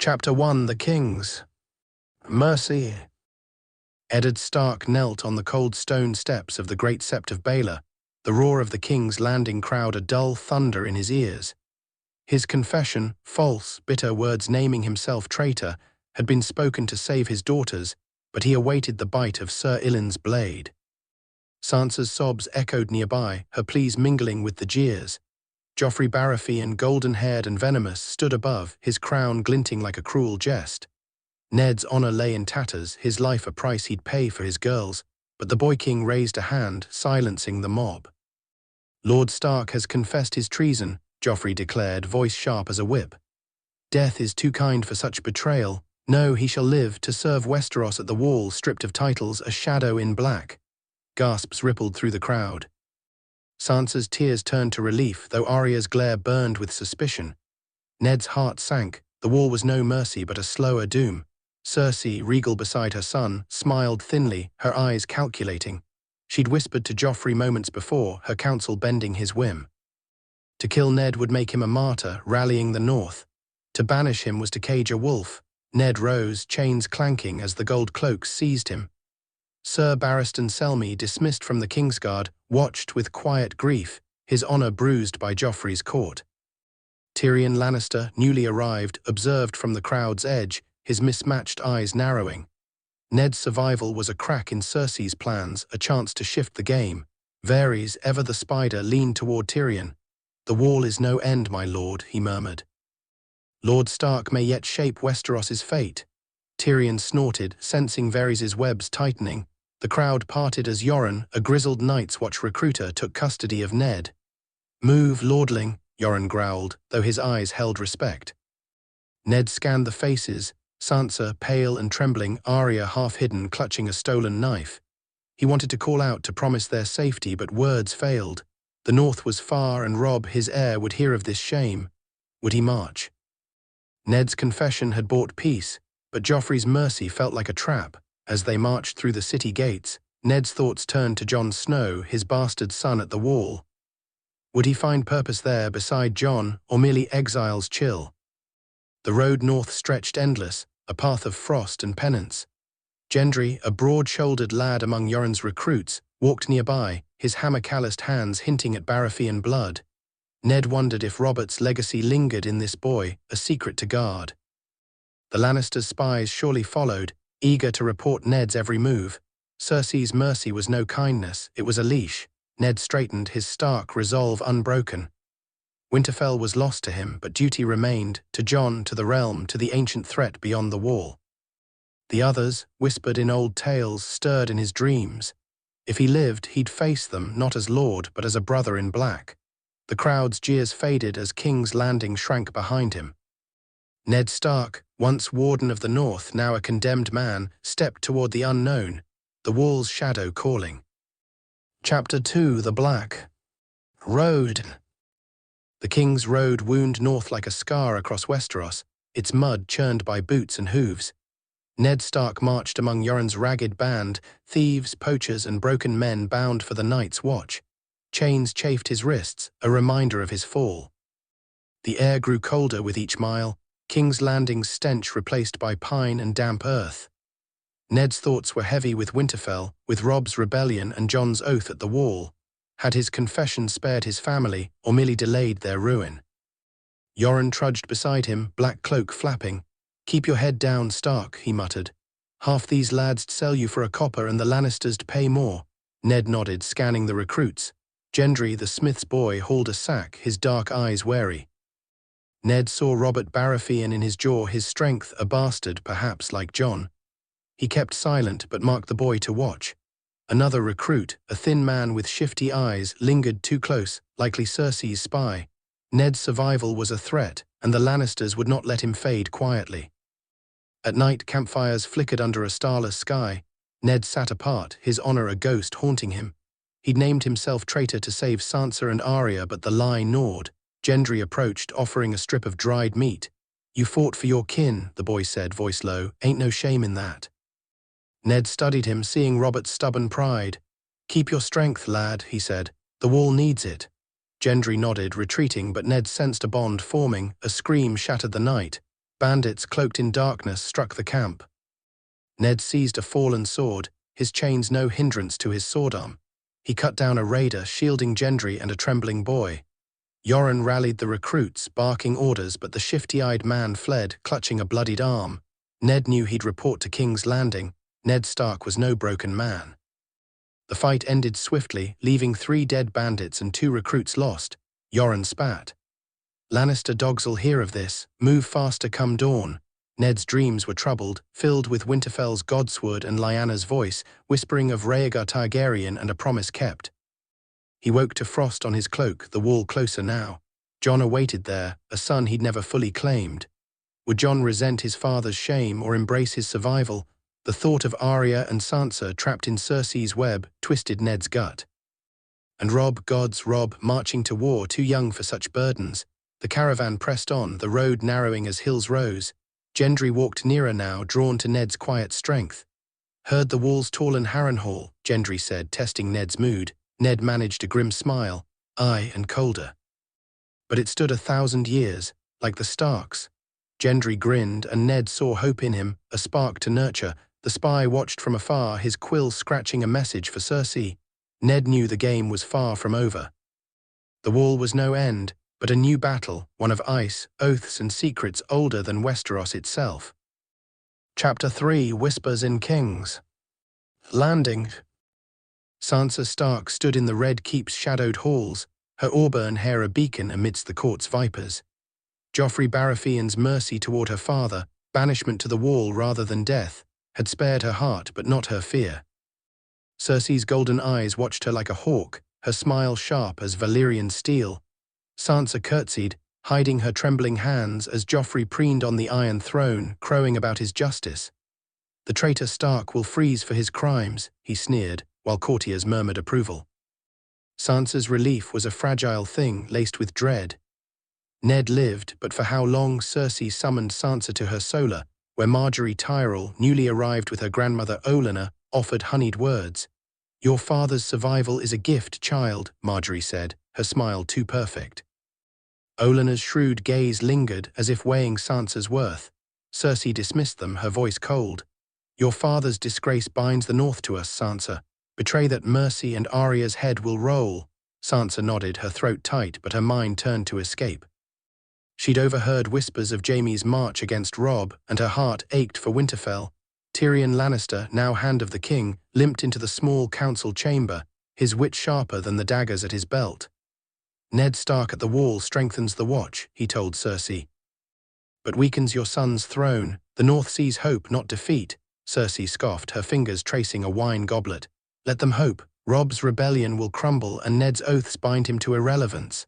Chapter 1: The Kings. Mercy. Ned Stark knelt on the cold stone steps of the great Sept of Baelor, the roar of the King's Landing crowd a dull thunder in his ears. His confession, false, bitter words naming himself traitor, had been spoken to save his daughters, but he awaited the bite of Sir Ilyn's blade. Sansa's sobs echoed nearby, her pleas mingling with the jeers. Joffrey Baratheon, golden-haired and venomous, stood above, his crown glinting like a cruel jest. Ned's honor lay in tatters, his life a price he'd pay for his girls, but the boy king raised a hand, silencing the mob. "Lord Stark has confessed his treason," Joffrey declared, voice sharp as a whip. "Death is too kind for such betrayal. No, he shall live, to serve Westeros at the wall, stripped of titles, a shadow in black." Gasps rippled through the crowd. Sansa's tears turned to relief, though Arya's glare burned with suspicion. Ned's heart sank. The wall was no mercy, but a slower doom. Cersei, regal beside her son, smiled thinly, her eyes calculating. She'd whispered to Joffrey moments before, her counsel bending his whim. To kill Ned would make him a martyr, rallying the North. To banish him was to cage a wolf. Ned rose, chains clanking as the gold cloaks seized him. Sir Barristan Selmy, dismissed from the Kingsguard, watched with quiet grief, his honor bruised by Joffrey's court. Tyrion Lannister, newly arrived, observed from the crowd's edge, his mismatched eyes narrowing. Ned's survival was a crack in Cersei's plans, a chance to shift the game. Varys, ever the spider, leaned toward Tyrion. "The wall is no end, my lord," he murmured. "Lord Stark may yet shape Westeros's fate." Tyrion snorted, sensing Varys's webs tightening. The crowd parted as Yoren, a grizzled Night's Watch recruiter, took custody of Ned. "Move, lordling," Yoren growled, though his eyes held respect. Ned scanned the faces, Sansa, pale and trembling, Arya half-hidden, clutching a stolen knife. He wanted to call out to promise their safety, but words failed. The North was far, and Robb, his heir, would hear of this shame. Would he march? Ned's confession had bought peace, but Joffrey's mercy felt like a trap. As they marched through the city gates, Ned's thoughts turned to Jon Snow, his bastard son at the wall. Would he find purpose there beside Jon, or merely exile's chill? The road north stretched endless, a path of frost and penance. Gendry, a broad-shouldered lad among Yoren's recruits, walked nearby, his hammer-calloused hands hinting at Baratheon blood. Ned wondered if Robert's legacy lingered in this boy, a secret to guard. The Lannisters' spies surely followed, eager to report Ned's every move. Cersei's mercy was no kindness, it was a leash. Ned straightened, his stark resolve unbroken. Winterfell was lost to him, but duty remained, to Jon, to the realm, to the ancient threat beyond the wall. The others, whispered in old tales, stirred in his dreams. If he lived, he'd face them, not as lord, but as a brother in black. The crowd's jeers faded as King's Landing shrank behind him. Ned Stark, once Warden of the North, now a condemned man, stepped toward the unknown, the wall's shadow calling. Chapter 2: The Black. Road. The King's Road wound north like a scar across Westeros, its mud churned by boots and hooves. Ned Stark marched among Yoren's ragged band, thieves, poachers, and broken men bound for the Night's Watch. Chains chafed his wrists, a reminder of his fall. The air grew colder with each mile, King's Landing's stench replaced by pine and damp earth. Ned's thoughts were heavy with Winterfell, with Robb's rebellion and Jon's oath at the wall. Had his confession spared his family, or merely delayed their ruin? Yoren trudged beside him, black cloak flapping. "Keep your head down, Stark," he muttered. "Half these lads'd sell you for a copper and the Lannisters'd pay more." Ned nodded, scanning the recruits. Gendry, the smith's boy, hauled a sack, his dark eyes wary. Ned saw Robert Baratheon in his jaw, his strength a bastard, perhaps like Jon. He kept silent, but marked the boy to watch. Another recruit, a thin man with shifty eyes, lingered too close, likely Cersei's spy. Ned's survival was a threat, and the Lannisters would not let him fade quietly. At night, campfires flickered under a starless sky. Ned sat apart, his honor a ghost haunting him. He'd named himself traitor to save Sansa and Arya, but the lie gnawed. Gendry approached, offering a strip of dried meat. "You fought for your kin," the boy said, voice low. "Ain't no shame in that." Ned studied him, seeing Robert's stubborn pride. "Keep your strength, lad," he said. "The wall needs it." Gendry nodded, retreating, but Ned sensed a bond forming. A scream shattered the night. Bandits cloaked in darkness struck the camp. Ned seized a fallen sword, his chains no hindrance to his sword arm. He cut down a raider, shielding Gendry and a trembling boy. Yoren rallied the recruits, barking orders, but the shifty-eyed man fled, clutching a bloodied arm. Ned knew he'd report to King's Landing. Ned Stark was no broken man. The fight ended swiftly, leaving 3 dead bandits and 2 recruits lost. Yoren spat. Lannister dogs'll hear of this. Move faster come dawn. Ned's dreams were troubled, filled with Winterfell's godsword and Lyanna's voice, whispering of Rhaegar Targaryen and a promise kept. He woke to frost on his cloak, the wall closer now. Jon awaited there, a son he'd never fully claimed. Would Jon resent his father's shame or embrace his survival? The thought of Arya and Sansa trapped in Cersei's web twisted Ned's gut. And Robb, Robb, marching to war, too young for such burdens. The caravan pressed on, the road narrowing as hills rose. Gendry walked nearer now, drawn to Ned's quiet strength. Heard the walls tall and Harrenhal, Gendry said, testing Ned's mood. Ned managed a grim smile, aye, and colder. But it stood 1,000 years, like the Starks. Gendry grinned, and Ned saw hope in him, a spark to nurture. The spy watched from afar, his quill scratching a message for Cersei. Ned knew the game was far from over. The wall was no end, but a new battle, one of ice, oaths and secrets older than Westeros itself. Chapter 3: Whispers in Kings Landing. Sansa Stark stood in the Red Keep's shadowed halls, her auburn hair a beacon amidst the court's vipers. Joffrey Baratheon's mercy toward her father, banishment to the wall rather than death, had spared her heart but not her fear. Cersei's golden eyes watched her like a hawk, her smile sharp as Valyrian steel. Sansa curtsied, hiding her trembling hands as Joffrey preened on the Iron Throne, crowing about his justice. The traitor Stark will freeze for his crimes, he sneered, while courtiers murmured approval. Sansa's relief was a fragile thing laced with dread. Ned lived, but for how long? Cersei summoned Sansa to her solar, where Margaery Tyrell, newly arrived with her grandmother Olenna, offered honeyed words. Your father's survival is a gift, child, Margaery said, her smile too perfect. Olenna's shrewd gaze lingered, as if weighing Sansa's worth. Cersei dismissed them, her voice cold. Your father's disgrace binds the North to us, Sansa. Betray that mercy and Arya's head will roll. Sansa nodded, her throat tight, but her mind turned to escape. She'd overheard whispers of Jaime's march against Robb, and her heart ached for Winterfell. Tyrion Lannister, now Hand of the King, limped into the small council chamber, his wit sharper than the daggers at his belt. Ned Stark at the wall strengthens the watch, he told Cersei. But weakens your son's throne. The North sees hope, not defeat. Cersei scoffed, her fingers tracing a wine goblet. Let them hope. Robb's rebellion will crumble and Ned's oaths bind him to irrelevance.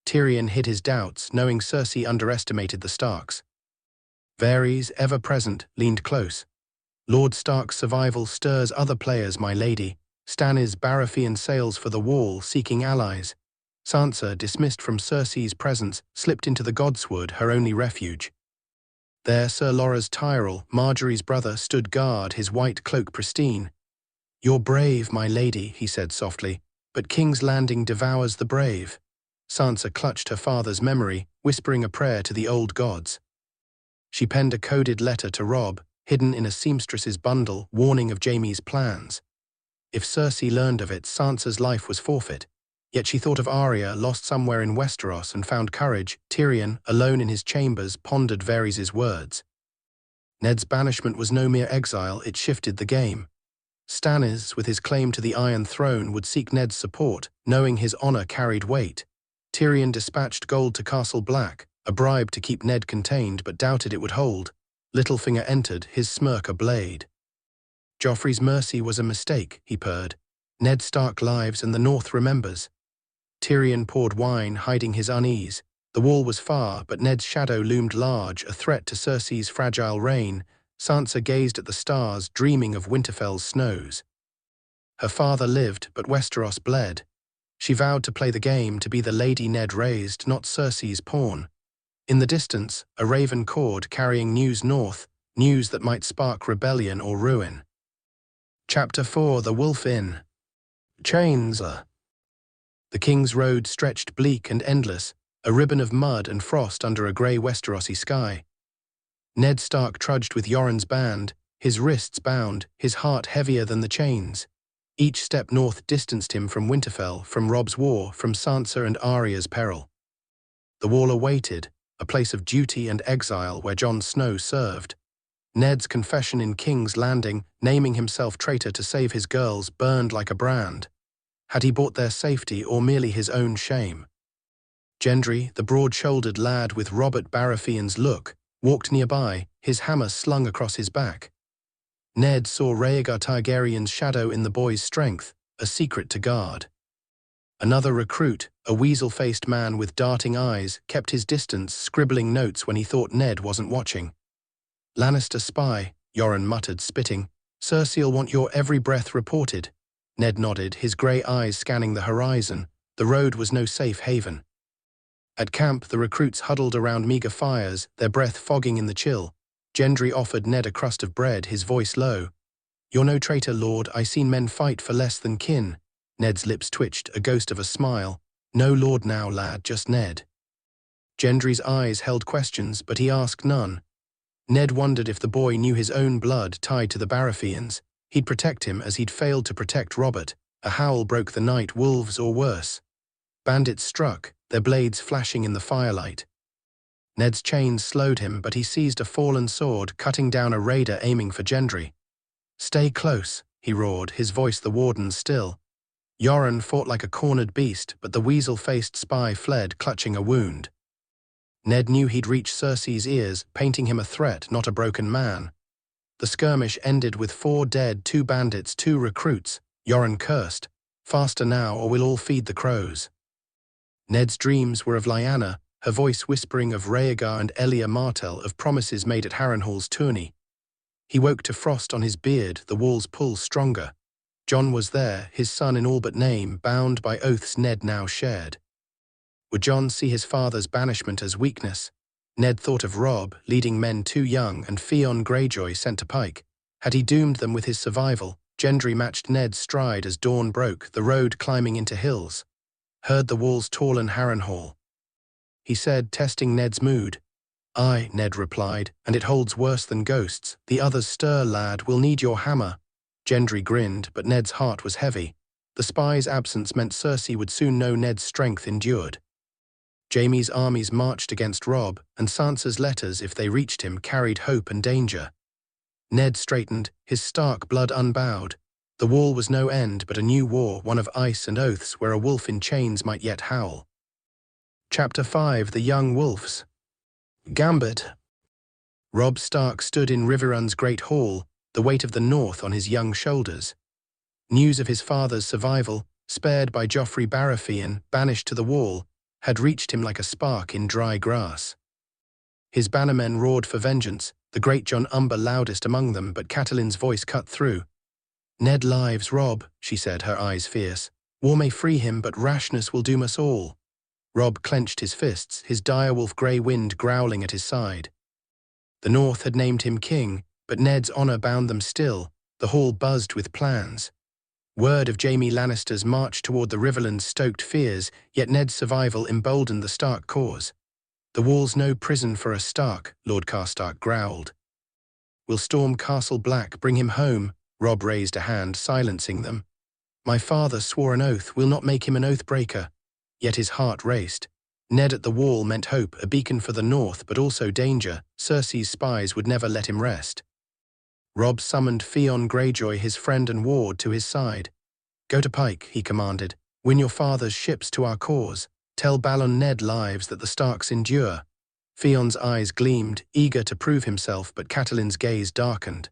Tyrion hid his doubts, knowing Cersei underestimated the Starks. Varys, ever present, leaned close. Lord Stark's survival stirs other players, my lady. Stannis Baratheon sails for the wall, seeking allies. Sansa, dismissed from Cersei's presence, slipped into the Godswood, her only refuge. There Sir Loras Tyrell, Margaery's brother, stood guard, his white cloak pristine. You're brave, my lady, he said softly, but King's Landing devours the brave. Sansa clutched her father's memory, whispering a prayer to the old gods. She penned a coded letter to Robb, hidden in a seamstress's bundle, warning of Jaime's plans. If Cersei learned of it, Sansa's life was forfeit. Yet she thought of Arya, lost somewhere in Westeros, and found courage. Tyrion, alone in his chambers, pondered Varys' words. Ned's banishment was no mere exile, it shifted the game. Stannis, with his claim to the Iron Throne, would seek Ned's support, knowing his honor carried weight. Tyrion dispatched gold to Castle Black, a bribe to keep Ned contained, but doubted it would hold. Littlefinger entered, his smirk a blade. Joffrey's mercy was a mistake, he purred. Ned Stark lives and the North remembers. Tyrion poured wine, hiding his unease. The wall was far, but Ned's shadow loomed large, a threat to Cersei's fragile reign. Sansa gazed at the stars, dreaming of Winterfell's snows. Her father lived, but Westeros bled. She vowed to play the game, to be the lady Ned raised, not Cersei's pawn. In the distance, a raven cawed, carrying news north, news that might spark rebellion or ruin. Chapter 4: The Wolf Inn. Chains. The King's Road stretched bleak and endless, a ribbon of mud and frost under a grey Westerosi sky. Ned Stark trudged with Yoren's band, his wrists bound, his heart heavier than the chains. Each step north distanced him from Winterfell, from Robb's war, from Sansa and Arya's peril. The wall awaited, a place of duty and exile where Jon Snow served. Ned's confession in King's Landing, naming himself traitor to save his girls, burned like a brand. Had he bought their safety or merely his own shame? Gendry, the broad-shouldered lad with Robert Baratheon's look, walked nearby, his hammer slung across his back. Ned saw Rhaegar Targaryen's shadow in the boy's strength, a secret to guard. Another recruit, a weasel-faced man with darting eyes, kept his distance, scribbling notes when he thought Ned wasn't watching. "Lannister spy," Yoren muttered, spitting. "Cersei'll want your every breath reported." Ned nodded, his grey eyes scanning the horizon. The road was no safe haven. At camp, the recruits huddled around meager fires, their breath fogging in the chill. Gendry offered Ned a crust of bread, his voice low. "You're no traitor, lord. I seen men fight for less than kin." Ned's lips twitched, a ghost of a smile. "No lord now, lad, just Ned." Gendry's eyes held questions, but he asked none. Ned wondered if the boy knew his own blood tied to the Baratheons. He'd protect him as he'd failed to protect Robert. A howl broke the night, wolves or worse. Bandits struck, their blades flashing in the firelight. Ned's chains slowed him, but he seized a fallen sword, cutting down a raider aiming for Gendry. "Stay close," he roared, his voice the warden's still. Yoren fought like a cornered beast, but the weasel-faced spy fled, clutching a wound. Ned knew he'd reach Cersei's ears, painting him a threat, not a broken man. The skirmish ended with 4 dead, 2 bandits, 2 recruits. Yoren cursed. "Faster now, or we'll all feed the crows." Ned's dreams were of Lyanna, her voice whispering of Rhaegar and Elia Martell, of promises made at Harrenhal's tourney. He woke to frost on his beard, the wall's pull stronger. Jon was there, his son in all but name, bound by oaths Ned now shared. Would Jon see his father's banishment as weakness? Ned thought of Robb, leading men too young, and Theon Greyjoy sent to Pike. Had he doomed them with his survival? Gendry matched Ned's stride as dawn broke, the road climbing into hills. Heard the walls tall Harrenhal. He said, testing Ned's mood. "Aye," Ned replied, "and it holds worse than ghosts. The others stir, lad, we'll need your hammer." Gendry grinned, but Ned's heart was heavy. The spy's absence meant Cersei would soon know Ned's strength endured. Jaime's armies marched against Robb, and Sansa's letters, if they reached him, carried hope and danger. Ned straightened, his Stark blood unbowed. The wall was no end, but a new war, one of ice and oaths, where a wolf in chains might yet howl. Chapter 5: The Young Wolves. Gambit. Robb Stark stood in Riverrun's great hall, the weight of the North on his young shoulders. News of his father's survival, spared by Joffrey Baratheon, banished to the wall, had reached him like a spark in dry grass. His bannermen roared for vengeance, the great Jon Umber loudest among them, but Catelyn's voice cut through. "Ned lives, Robb," she said, her eyes fierce. "War may free him, but rashness will doom us all." Robb clenched his fists, his direwolf grey wind growling at his side. The North had named him king, but Ned's honor bound them still. The hall buzzed with plans. Word of Jaime Lannister's march toward the Riverlands stoked fears, yet Ned's survival emboldened the Stark cause. "The wall's no prison for a Stark," Lord Karstark growled. "We'll storm Castle Black, bring him home." Robb raised a hand, silencing them. "My father swore an oath, we'll not make him an oath-breaker." Yet his heart raced. Ned at the wall meant hope, a beacon for the North, but also danger. Cersei's spies would never let him rest. Robb summoned Theon Greyjoy, his friend and ward, to his side. "Go to Pike," he commanded. "Win your father's ships to our cause. Tell Balon Ned lives that the Starks endure." Theon's eyes gleamed, eager to prove himself, but Catelyn's gaze darkened.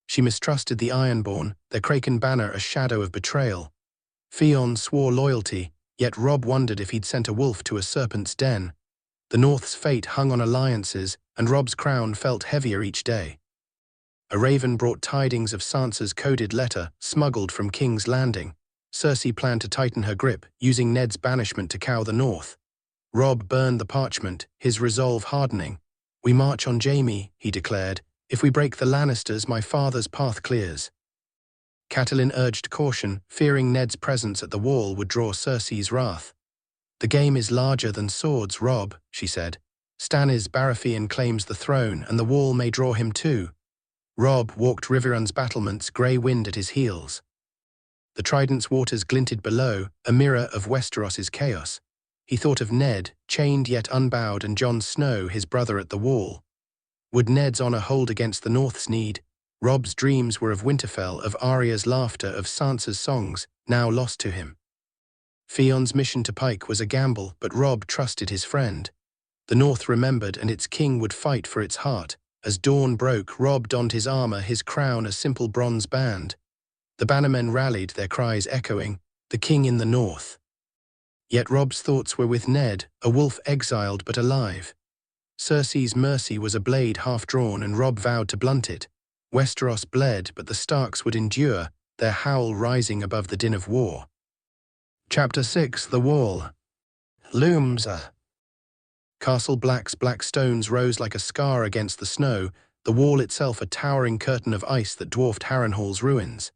She mistrusted the Ironborn, their Kraken banner a shadow of betrayal. Theon swore loyalty, yet Robb wondered if he'd sent a wolf to a serpent's den. The North's fate hung on alliances, and Robb's crown felt heavier each day. A raven brought tidings of Sansa's coded letter, smuggled from King's Landing. Cersei planned to tighten her grip, using Ned's banishment to cow the North. Robb burned the parchment, his resolve hardening. "We march on Jaime," he declared. "If we break the Lannisters, my father's path clears." Catelyn urged caution, fearing Ned's presence at the wall would draw Cersei's wrath. "The game is larger than swords, Robb," she said. Stannis Baratheon claims the throne, and the wall may draw him too. Robb walked Riverrun's battlements, grey wind at his heels. The Trident's waters glinted below, a mirror of Westeros's chaos. He thought of Ned, chained yet unbowed, and Jon Snow, his brother, at the wall. Would Ned's honour hold against the North's need? Robb's dreams were of Winterfell, of Arya's laughter, of Sansa's songs, now lost to him. Theon's mission to Pike was a gamble, but Robb trusted his friend. The North remembered, and its king would fight for its heart. As dawn broke, Robb donned his armour, his crown a simple bronze band. The bannermen rallied, their cries echoing, "The king in the North." Yet Robb's thoughts were with Ned, a wolf exiled but alive. Cersei's mercy was a blade half-drawn, and Robb vowed to blunt it. Westeros bled, but the Starks would endure, their howl rising above the din of war. Chapter 6: The Wall. Looms. Castle Black's black stones rose like a scar against the snow, the wall itself a towering curtain of ice that dwarfed Harrenhal's ruins.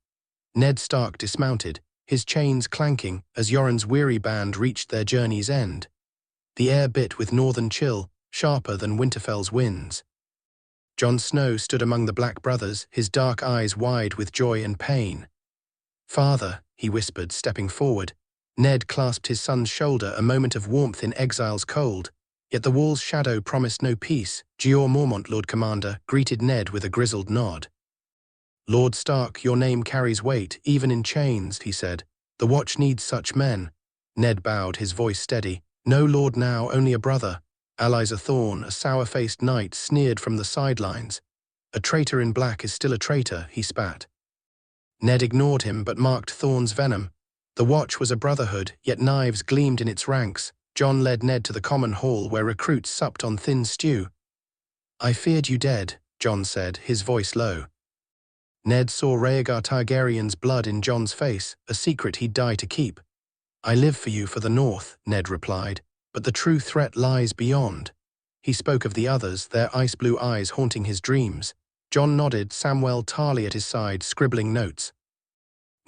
Ned Stark dismounted, his chains clanking, as Yoren's weary band reached their journey's end. The air bit with northern chill, sharper than Winterfell's winds. Jon Snow stood among the Black brothers, his dark eyes wide with joy and pain. "Father," he whispered, stepping forward. Ned clasped his son's shoulder, a moment of warmth in exile's cold. Yet the wall's shadow promised no peace. Jeor Mormont, Lord Commander, greeted Ned with a grizzled nod. "Lord Stark, your name carries weight, even in chains," he said. "The Watch needs such men." Ned bowed, his voice steady. "No lord now, only a brother." Allies Thorn, a sour-faced knight, sneered from the sidelines. "A traitor in black is still a traitor," he spat. Ned ignored him, but marked Thorn's venom. The Watch was a brotherhood, yet knives gleamed in its ranks. Jon led Ned to the common hall, where recruits supped on thin stew. "I feared you dead," Jon said, his voice low. Ned saw Rhaegar Targaryen's blood in Jon's face, a secret he'd die to keep. "I live for you, for the North," Ned replied, "but the true threat lies beyond." He spoke of the others, their ice-blue eyes haunting his dreams. Jon nodded, Samwell Tarly at his side, scribbling notes.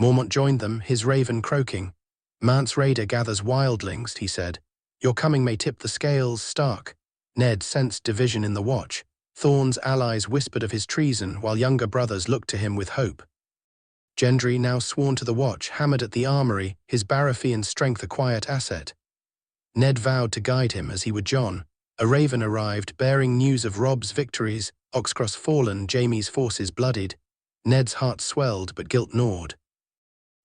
Mormont joined them, his raven croaking. "Mance Rayder gathers wildlings," he said. "Your coming may tip the scales, Stark." Ned sensed division in the Watch. Thorn's allies whispered of his treason, while younger brothers looked to him with hope. Gendry, now sworn to the Watch, hammered at the armory, his Baratheon strength a quiet asset. Ned vowed to guide him as he would Jon. A raven arrived, bearing news of Robb's victories, Oxcross fallen, Jaime's forces bloodied. Ned's heart swelled, but guilt gnawed.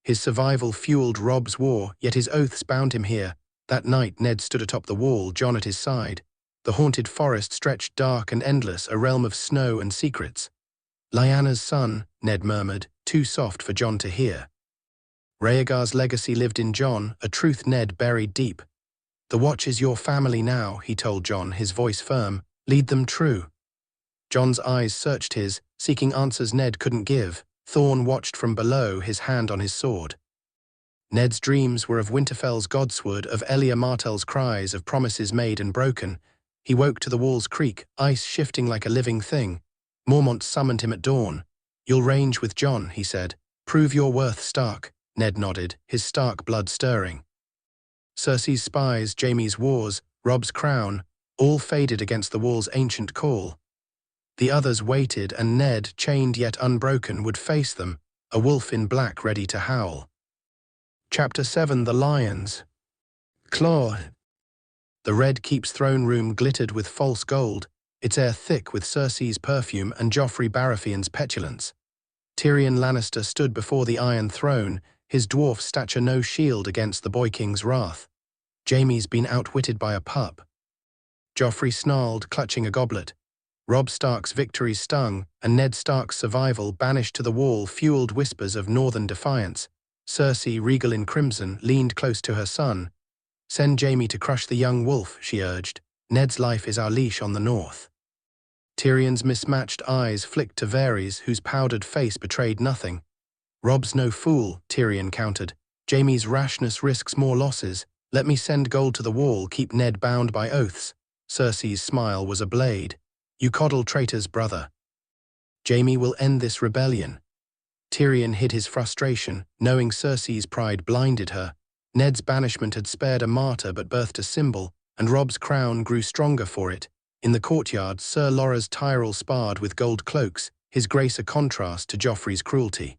His survival fueled Robb's war, yet his oaths bound him here. That night Ned stood atop the wall, Jon at his side. The haunted forest stretched dark and endless, a realm of snow and secrets. "Lyanna's son," Ned murmured, too soft for Jon to hear. Rhaegar's legacy lived in Jon, a truth Ned buried deep. "The Watch is your family now," he told Jon, his voice firm. "Lead them true." Jon's eyes searched his, seeking answers Ned couldn't give. Thorn watched from below, his hand on his sword. Ned's dreams were of Winterfell's godsword, of Elia Martell's cries, of promises made and broken. He woke to the wall's creak, ice shifting like a living thing. Mormont summoned him at dawn. "You'll range with Jon," he said. "Prove your worth, Stark." Ned nodded, his Stark blood stirring. Cersei's spies, Jaime's wars, Robb's crown, all faded against the wall's ancient call. The others waited, and Ned, chained yet unbroken, would face them, a wolf in black ready to howl. Chapter 7: The Lions. Claw. The Red Keep's throne room glittered with false gold, its air thick with Cersei's perfume and Joffrey Baratheon's petulance. Tyrion Lannister stood before the Iron Throne, his dwarf stature no shield against the Boy King's wrath. Jaime's been outwitted by a pup. Joffrey snarled, clutching a goblet. Robb Stark's victories stung, and Ned Stark's survival, banished to the wall, fueled whispers of northern defiance. Cersei, regal in crimson, leaned close to her son. "Send Jaime to crush the young wolf," she urged. "Ned's life is our leash on the north." Tyrion's mismatched eyes flicked to Varys, whose powdered face betrayed nothing. "Robb's no fool," Tyrion countered. "Jaime's rashness risks more losses. Let me send gold to the wall, keep Ned bound by oaths." Cersei's smile was a blade. "You coddle traitors, brother. Jaime will end this rebellion." Tyrion hid his frustration, knowing Cersei's pride blinded her. Ned's banishment had spared a martyr but birthed a symbol, and Robb's crown grew stronger for it. In the courtyard, Sir Loras Tyrell sparred with gold cloaks, his grace a contrast to Joffrey's cruelty.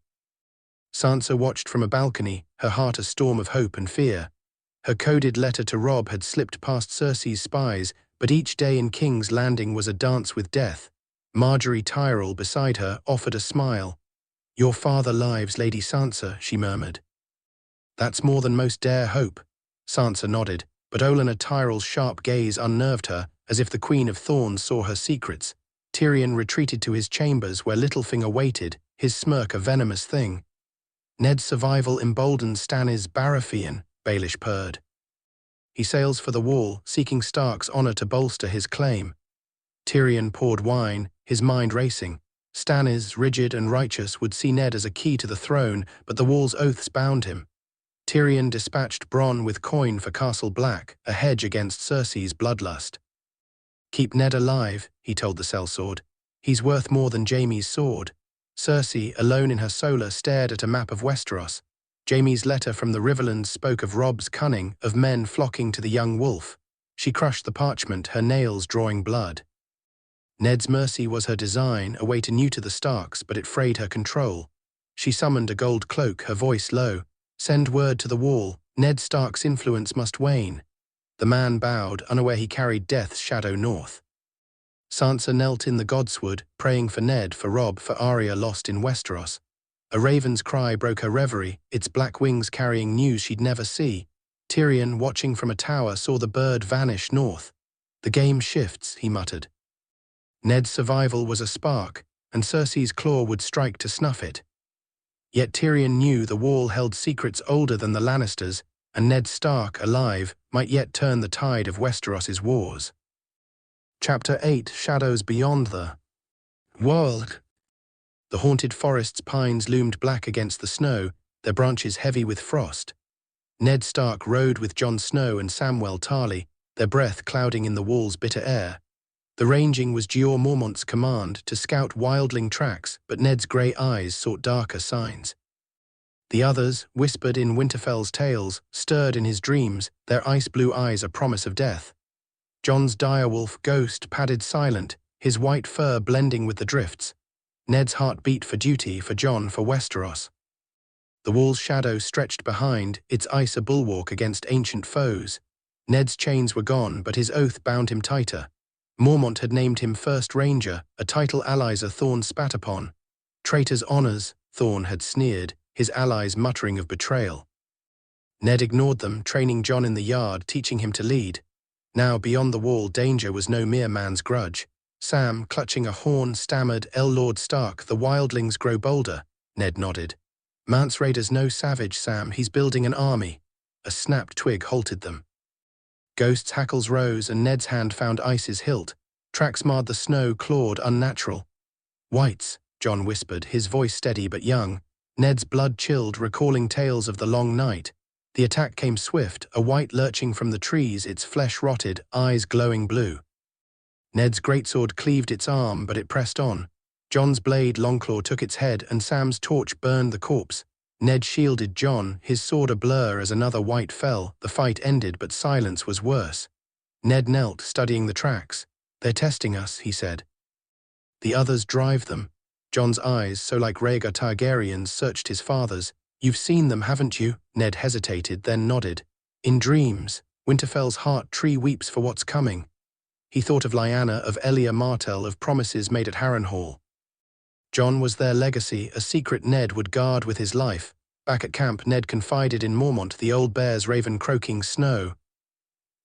Sansa watched from a balcony, her heart a storm of hope and fear. Her coded letter to Robb had slipped past Cersei's spies, but each day in King's Landing was a dance with death. Marjorie Tyrell, beside her, offered a smile. "Your father lives, Lady Sansa," she murmured. "That's more than most dare hope." Sansa nodded, but Olenna Tyrell's sharp gaze unnerved her, as if the Queen of Thorns saw her secrets. Tyrion retreated to his chambers where Littlefinger waited, his smirk a venomous thing. "Ned's survival emboldens Stannis Baratheon," Baelish purred. "He sails for the Wall, seeking Stark's honor to bolster his claim." Tyrion poured wine, his mind racing. Stannis, rigid and righteous, would see Ned as a key to the throne, but the Wall's oaths bound him. Tyrion dispatched Bronn with coin for Castle Black, a hedge against Cersei's bloodlust. "Keep Ned alive," he told the sellsword. "He's worth more than Jaime's sword." Cersei, alone in her solar, stared at a map of Westeros. Jaime's letter from the Riverlands spoke of Robb's cunning, of men flocking to the young wolf. She crushed the parchment, her nails drawing blood. Ned's mercy was her design, a way new to the Starks, but it frayed her control. She summoned a gold cloak, her voice low. "Send word to the Wall, Ned Stark's influence must wane." The man bowed, unaware he carried death's shadow north. Sansa knelt in the godswood, praying for Ned, for Robb, for Arya lost in Westeros. A raven's cry broke her reverie, its black wings carrying news she'd never see. Tyrion, watching from a tower, saw the bird vanish north. "The game shifts," he muttered. Ned's survival was a spark, and Cersei's claw would strike to snuff it. Yet Tyrion knew the Wall held secrets older than the Lannisters, and Ned Stark, alive, might yet turn the tide of Westeros's wars. Chapter 8: Shadows Beyond the World. The haunted forest's pines loomed black against the snow, their branches heavy with frost. Ned Stark rode with Jon Snow and Samwell Tarly, their breath clouding in the Wall's bitter air. The ranging was Jeor Mormont's command, to scout wildling tracks, but Ned's grey eyes sought darker signs. The others, whispered in Winterfell's tales, stirred in his dreams, their ice-blue eyes a promise of death. Jon's direwolf ghost padded silent, his white fur blending with the drifts. Ned's heart beat for duty, for Jon, for Westeros. The Wall's shadow stretched behind, its ice a bulwark against ancient foes. Ned's chains were gone, but his oath bound him tighter. Mormont had named him First Ranger, a title allies Thorn spat upon. Traitors' honours, Thorn had sneered, his allies muttering of betrayal. Ned ignored them, training Jon in the yard, teaching him to lead. Now, beyond the Wall, danger was no mere man's grudge. Sam, clutching a horn, stammered, "Lord Stark, the wildlings grow bolder." Ned nodded. "Mance Raider's no savage, Sam, he's building an army." A snapped twig halted them. Ghost's hackles rose, and Ned's hand found ice's hilt. Tracks marred the snow, clawed, unnatural. "Whites," Jon whispered, his voice steady but young. Ned's blood chilled, recalling tales of the long night. The attack came swift, a white lurching from the trees, its flesh rotted, eyes glowing blue. Ned's greatsword cleaved its arm, but it pressed on. Jon's blade, Longclaw, took its head, and Sam's torch burned the corpse. Ned shielded Jon, his sword a blur as another white fell. The fight ended, but silence was worse. Ned knelt, studying the tracks. "They're testing us," he said. "The others drive them." Jon's eyes, so like Rhaegar Targaryen's, searched his father's. "You've seen them, haven't you?" Ned hesitated, then nodded. "In dreams. Winterfell's heart tree weeps for what's coming." He thought of Lyanna, of Elia Martell, of promises made at Harrenhal. Jon was their legacy, a secret Ned would guard with his life. Back at camp, Ned confided in Mormont, the old bear's raven croaking snow.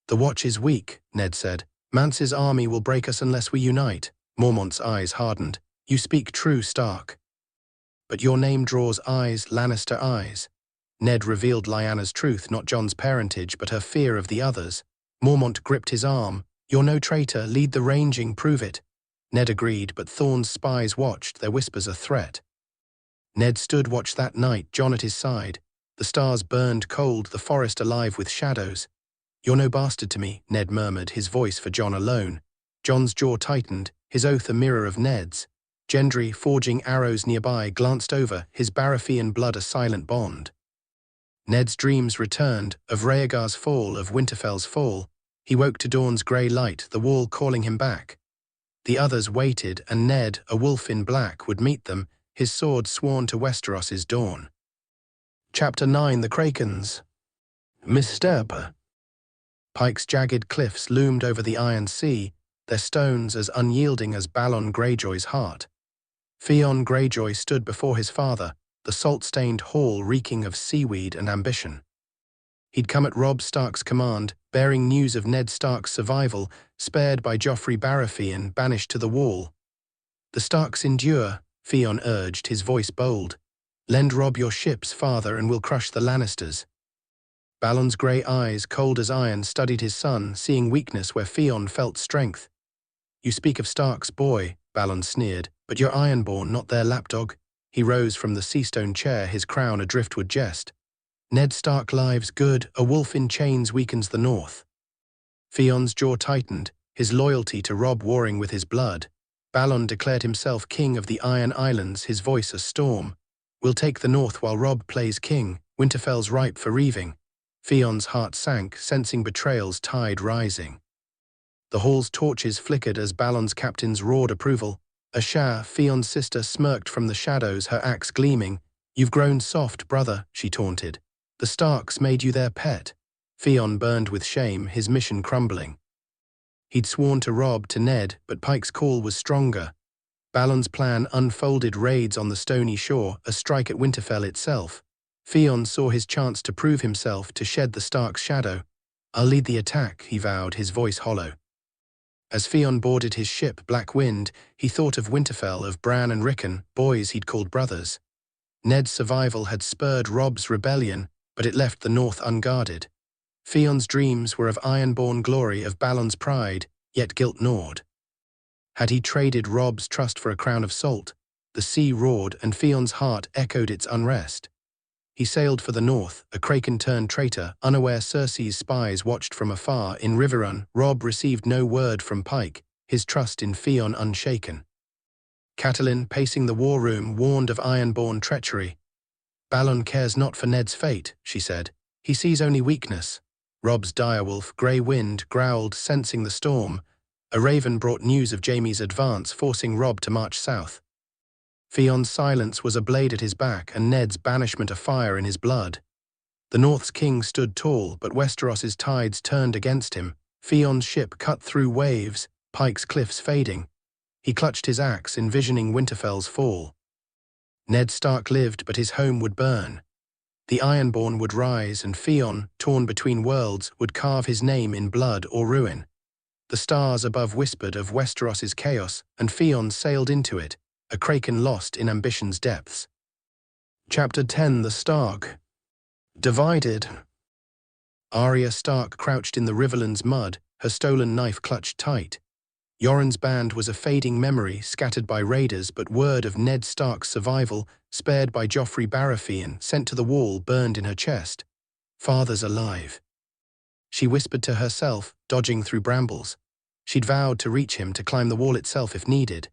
"The watch is weak," Ned said. "Mance's army will break us unless we unite." Mormont's eyes hardened. "You speak true, Stark. But your name draws eyes, Lannister eyes." Ned revealed Lyanna's truth, not Jon's parentage, but her fear of the others. Mormont gripped his arm. "You're no traitor, lead the ranging, prove it." Ned agreed, but Thorne's spies watched, their whispers a threat. Ned stood watch that night, Jon at his side. The stars burned cold, the forest alive with shadows. "You're no bastard to me," Ned murmured, his voice for Jon alone. Jon's jaw tightened, his oath a mirror of Ned's. Gendry, forging arrows nearby, glanced over, his Baratheon blood a silent bond. Ned's dreams returned, of Rhaegar's fall, of Winterfell's fall. He woke to dawn's grey light, the wall calling him back. The others waited, and Ned, a wolf in black, would meet them, his sword sworn to Westeros's dawn. Chapter 9: The Krakens. Misstep. Pike's jagged cliffs loomed over the iron sea, their stones as unyielding as Balon Greyjoy's heart. Theon Greyjoy stood before his father, the salt-stained hall reeking of seaweed and ambition. He'd come at Robb Stark's command, bearing news of Ned Stark's survival, spared by Joffrey Baratheon, banished to the wall. "The Starks endure," Theon urged, his voice bold. "Lend Robb your ships, father, and we'll crush the Lannisters." Balon's grey eyes, cold as iron, studied his son, seeing weakness where Theon felt strength. "You speak of Stark's boy," Balon sneered, "but you're ironborn, not their lapdog." He rose from the sea-stone chair, his crown a driftwood jest. "Ned Stark lives good, a wolf in chains weakens the north." Theon's jaw tightened, his loyalty to Robb warring with his blood. Balon declared himself king of the Iron Islands, his voice a storm. "We'll take the north while Robb plays king, Winterfell's ripe for reaving." Theon's heart sank, sensing betrayal's tide rising. The hall's torches flickered as Balon's captains roared approval. Asha, Theon's sister, smirked from the shadows, her axe gleaming. "You've grown soft, brother," she taunted. "The Starks made you their pet." Theon burned with shame, his mission crumbling. He'd sworn to Robb, to Ned, but Pike's call was stronger. Balon's plan unfolded: raids on the stony shore, a strike at Winterfell itself. Theon saw his chance to prove himself, to shed the Stark's shadow. "I'll lead the attack," he vowed, his voice hollow. As Theon boarded his ship, Black Wind, he thought of Winterfell, of Bran and Rickon, boys he'd called brothers. Ned's survival had spurred Robb's rebellion, but it left the north unguarded. Theon's dreams were of ironborn glory, of Balon's pride, yet guilt gnawed. Had he traded Robb's trust for a crown of salt? The sea roared, and Theon's heart echoed its unrest. He sailed for the north, a Kraken-turned traitor, unaware Cersei's spies watched from afar. In Riverrun, Robb received no word from Pike, his trust in Theon unshaken. Catelyn, pacing the war room, warned of ironborn treachery. "Balon cares not for Ned's fate," she said. "He sees only weakness." Robb's direwolf, Grey Wind, growled, sensing the storm. A raven brought news of Jaime's advance, forcing Robb to march south. Theon's silence was a blade at his back, and Ned's banishment a fire in his blood. The North's king stood tall, but Westeros's tides turned against him. Theon's ship cut through waves, Pike's cliffs fading. He clutched his axe, envisioning Winterfell's fall. Ned Stark lived, but his home would burn. The Ironborn would rise, and Theon, torn between worlds, would carve his name in blood or ruin. The stars above whispered of Westeros's chaos, and Theon sailed into it, a Kraken lost in ambition's depths. Chapter 10: The Stark. Divided. Arya Stark crouched in the Riverland's mud, her stolen knife clutched tight. Yoren's band was a fading memory, scattered by raiders, but word of Ned Stark's survival, spared by Joffrey Baratheon, sent to the wall, burned in her chest. "Father's alive." She whispered to herself, dodging through brambles. She'd vowed to reach him, to climb the wall itself if needed.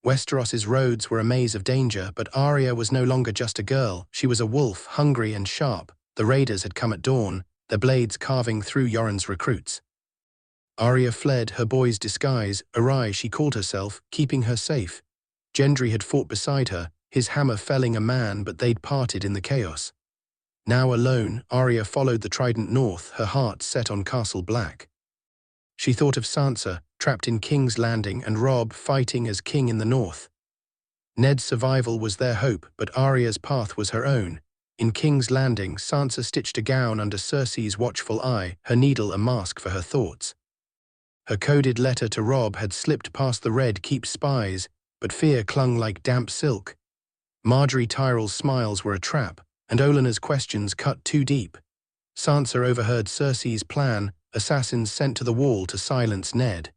Westeros's roads were a maze of danger, but Arya was no longer just a girl. She was a wolf, hungry and sharp. The raiders had come at dawn, their blades carving through Yoren's recruits. Arya fled, her boy's disguise, awry she called herself, keeping her safe. Gendry had fought beside her, his hammer felling a man, but they'd parted in the chaos. Now alone, Arya followed the trident north, her heart set on Castle Black. She thought of Sansa, trapped in King's Landing, and Robb fighting as king in the north. Ned's survival was their hope, but Arya's path was her own. In King's Landing, Sansa stitched a gown under Cersei's watchful eye, her needle a mask for her thoughts. Her coded letter to Robb had slipped past the Red Keep spies, but fear clung like damp silk. Marjorie Tyrell's smiles were a trap, and Olenna's questions cut too deep. Sansa overheard Cersei's plan, assassins sent to the wall to silence Ned.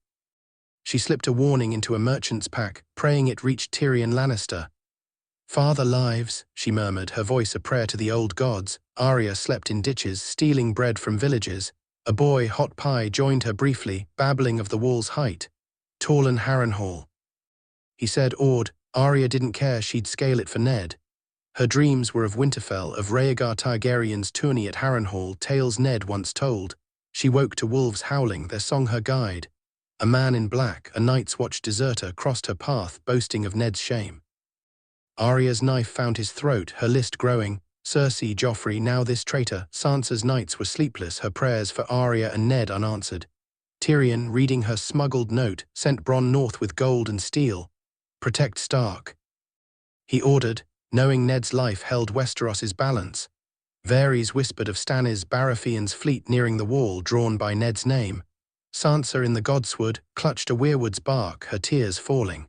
She slipped a warning into a merchant's pack, praying it reached Tyrion Lannister. "Father lives," she murmured, her voice a prayer to the old gods. Arya slept in ditches, stealing bread from villagers. A boy, Hot Pie, joined her briefly, babbling of the wall's height. Tall and Harrenhal. He said, awed. Arya didn't care, she'd scale it for Ned. Her dreams were of Winterfell, of Rhaegar Targaryen's tourney at Harrenhal, tales Ned once told. She woke to wolves howling, their song her guide. A man in black, a Night's Watch deserter, crossed her path, boasting of Ned's shame. Arya's knife found his throat, her list growing. Cersei, Joffrey, now this traitor. Sansa's nights were sleepless, her prayers for Arya and Ned unanswered. Tyrion, reading her smuggled note, sent Bronn north with gold and steel. Protect Stark. He ordered, knowing Ned's life held Westeros's balance. Varys whispered of Stannis Baratheon's fleet nearing the wall, drawn by Ned's name. Sansa in the Godswood clutched a weirwood's bark, her tears falling.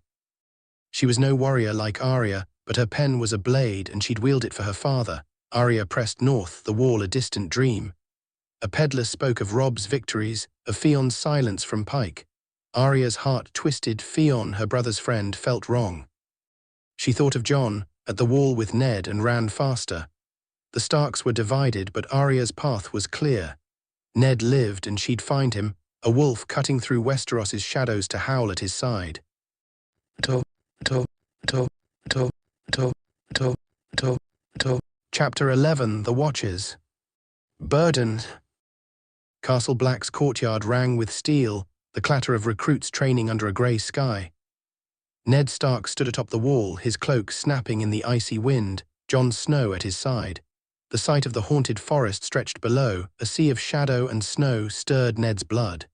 She was no warrior like Arya, but her pen was a blade and she'd wield it for her father. Arya pressed north, the wall a distant dream. A peddler spoke of Robb's victories, of Fion's silence from Pike. Arya's heart twisted. Fion, her brother's friend, felt wrong. She thought of Jon, at the wall with Ned, and ran faster. The Starks were divided, but Arya's path was clear. Ned lived and she'd find him, a wolf cutting through Westeros's shadows to howl at his side. Chapter 11, The Watchers. Burdened. Castle Black's courtyard rang with steel, the clatter of recruits training under a grey sky. Ned Stark stood atop the wall, his cloak snapping in the icy wind, Jon Snow at his side. The sight of the haunted forest stretched below, a sea of shadow and snow stirred Ned's blood.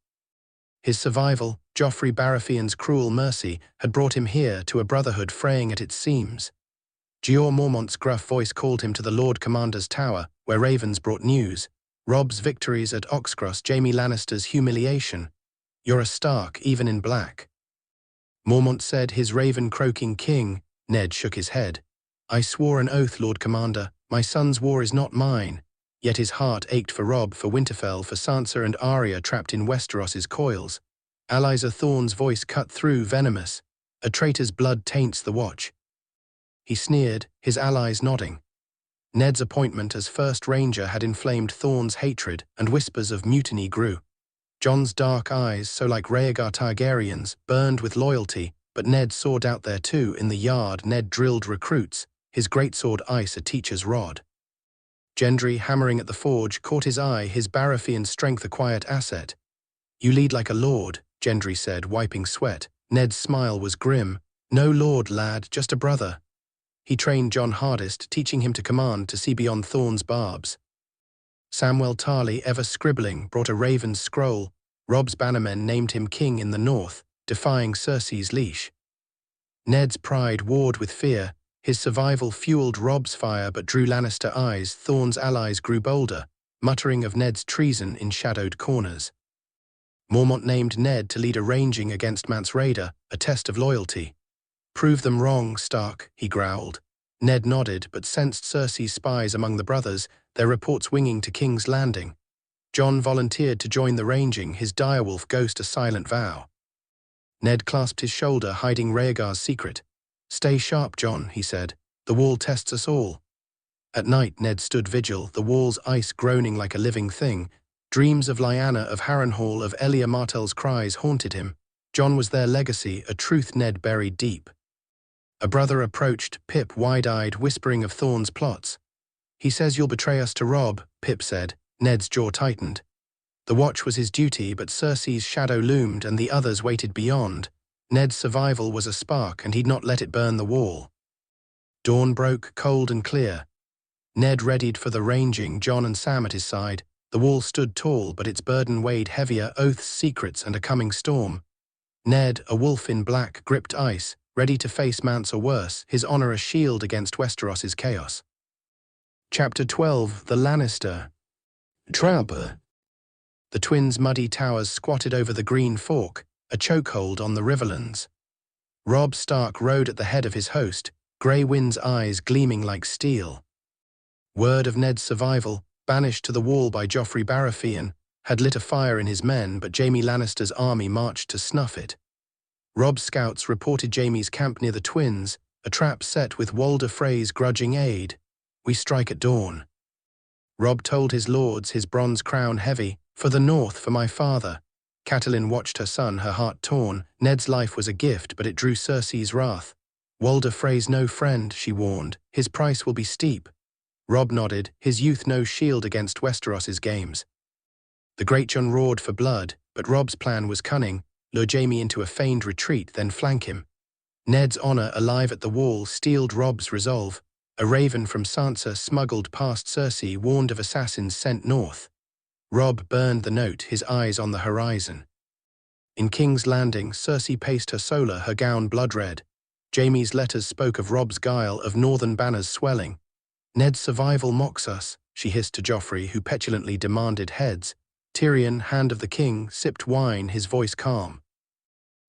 His survival, Joffrey Baratheon's cruel mercy, had brought him here to a brotherhood fraying at its seams. Jeor Mormont's gruff voice called him to the Lord Commander's tower, where ravens brought news. Robb's victories at Oxcross, Jaime Lannister's humiliation. You're a Stark, even in black. Mormont said, his raven-croaking king. Ned shook his head. I swore an oath, Lord Commander. My son's war is not mine. Yet his heart ached for Robb, for Winterfell, for Sansa and Arya trapped in Westeros's coils. Aliza Thorne's voice cut through, venomous. A traitor's blood taints the watch. He sneered, his allies nodding. Ned's appointment as First Ranger had inflamed Thorne's hatred, and whispers of mutiny grew. Jon's dark eyes, so like Rhaegar Targaryen's, burned with loyalty, but Ned saw doubt there too. In the yard, Ned drilled recruits, his greatsword ice a teacher's rod. Gendry, hammering at the forge, caught his eye, his Baratheon strength a quiet asset. You lead like a lord, Gendry said, wiping sweat. Ned's smile was grim. No lord, lad, just a brother. He trained Jon hardest, teaching him to command, to see beyond Thorne's barbs. Samwell Tarly, ever scribbling, brought a raven's scroll. Robb's bannermen named him king in the north, defying Cersei's leash. Ned's pride warred with fear. His survival fueled Robb's fire but drew Lannister eyes. Thorne's allies grew bolder, muttering of Ned's treason in shadowed corners. Mormont named Ned to lead a ranging against Mance Rayder, a test of loyalty. Prove them wrong, Stark, he growled. Ned nodded, but sensed Cersei's spies among the brothers, their reports winging to King's Landing. Jon volunteered to join the ranging, his direwolf ghost a silent vow. Ned clasped his shoulder, hiding Rhaegar's secret. Stay sharp, Jon, he said. The wall tests us all. At night, Ned stood vigil, the wall's ice groaning like a living thing. Dreams of Lyanna, of Harrenhal, of Elia Martell's cries haunted him. Jon was their legacy, a truth Ned buried deep. A brother approached, Pip wide-eyed, whispering of Thorne's plots. He says you'll betray us to Robb, Pip said. Ned's jaw tightened. The watch was his duty, but Cersei's shadow loomed and the others waited beyond. Ned's survival was a spark, and he'd not let it burn the wall. Dawn broke, cold and clear. Ned readied for the ranging, Jon and Sam at his side. The wall stood tall, but its burden weighed heavier, oaths, secrets, and a coming storm. Ned, a wolf in black, gripped ice, ready to face Mance or worse, his honor a shield against Westeros's chaos. Chapter 12, The Lannister. Trapper. The twins' muddy towers squatted over the Green Fork, a chokehold on the riverlands. Robb Stark rode at the head of his host, grey Wind's eyes gleaming like steel. Word of Ned's survival, banished to the wall by Joffrey Baratheon, had lit a fire in his men, but Jaime Lannister's army marched to snuff it. Robb's scouts reported Jaime's camp near the twins, a trap set with Walder Frey's grudging aid. We strike at dawn. Robb told his lords, his bronze crown heavy, for the north, for my father. Catelyn watched her son, her heart torn. Ned's life was a gift, but it drew Cersei's wrath. Walder Frey's no friend, she warned. His price will be steep. Robb nodded, his youth no shield against Westeros's games. The Great John roared for blood, but Robb's plan was cunning: lure Jaime into a feigned retreat, then flank him. Ned's honor alive at the wall steeled Robb's resolve. A raven from Sansa smuggled past Cersei warned of assassins sent north. Robb burned the note, his eyes on the horizon. In King's Landing, Cersei paced her solar, her gown blood-red. Jaime's letters spoke of Robb's guile, of northern banners swelling. "Ned's survival mocks us," she hissed to Joffrey, who petulantly demanded heads. Tyrion, hand of the king, sipped wine, his voice calm.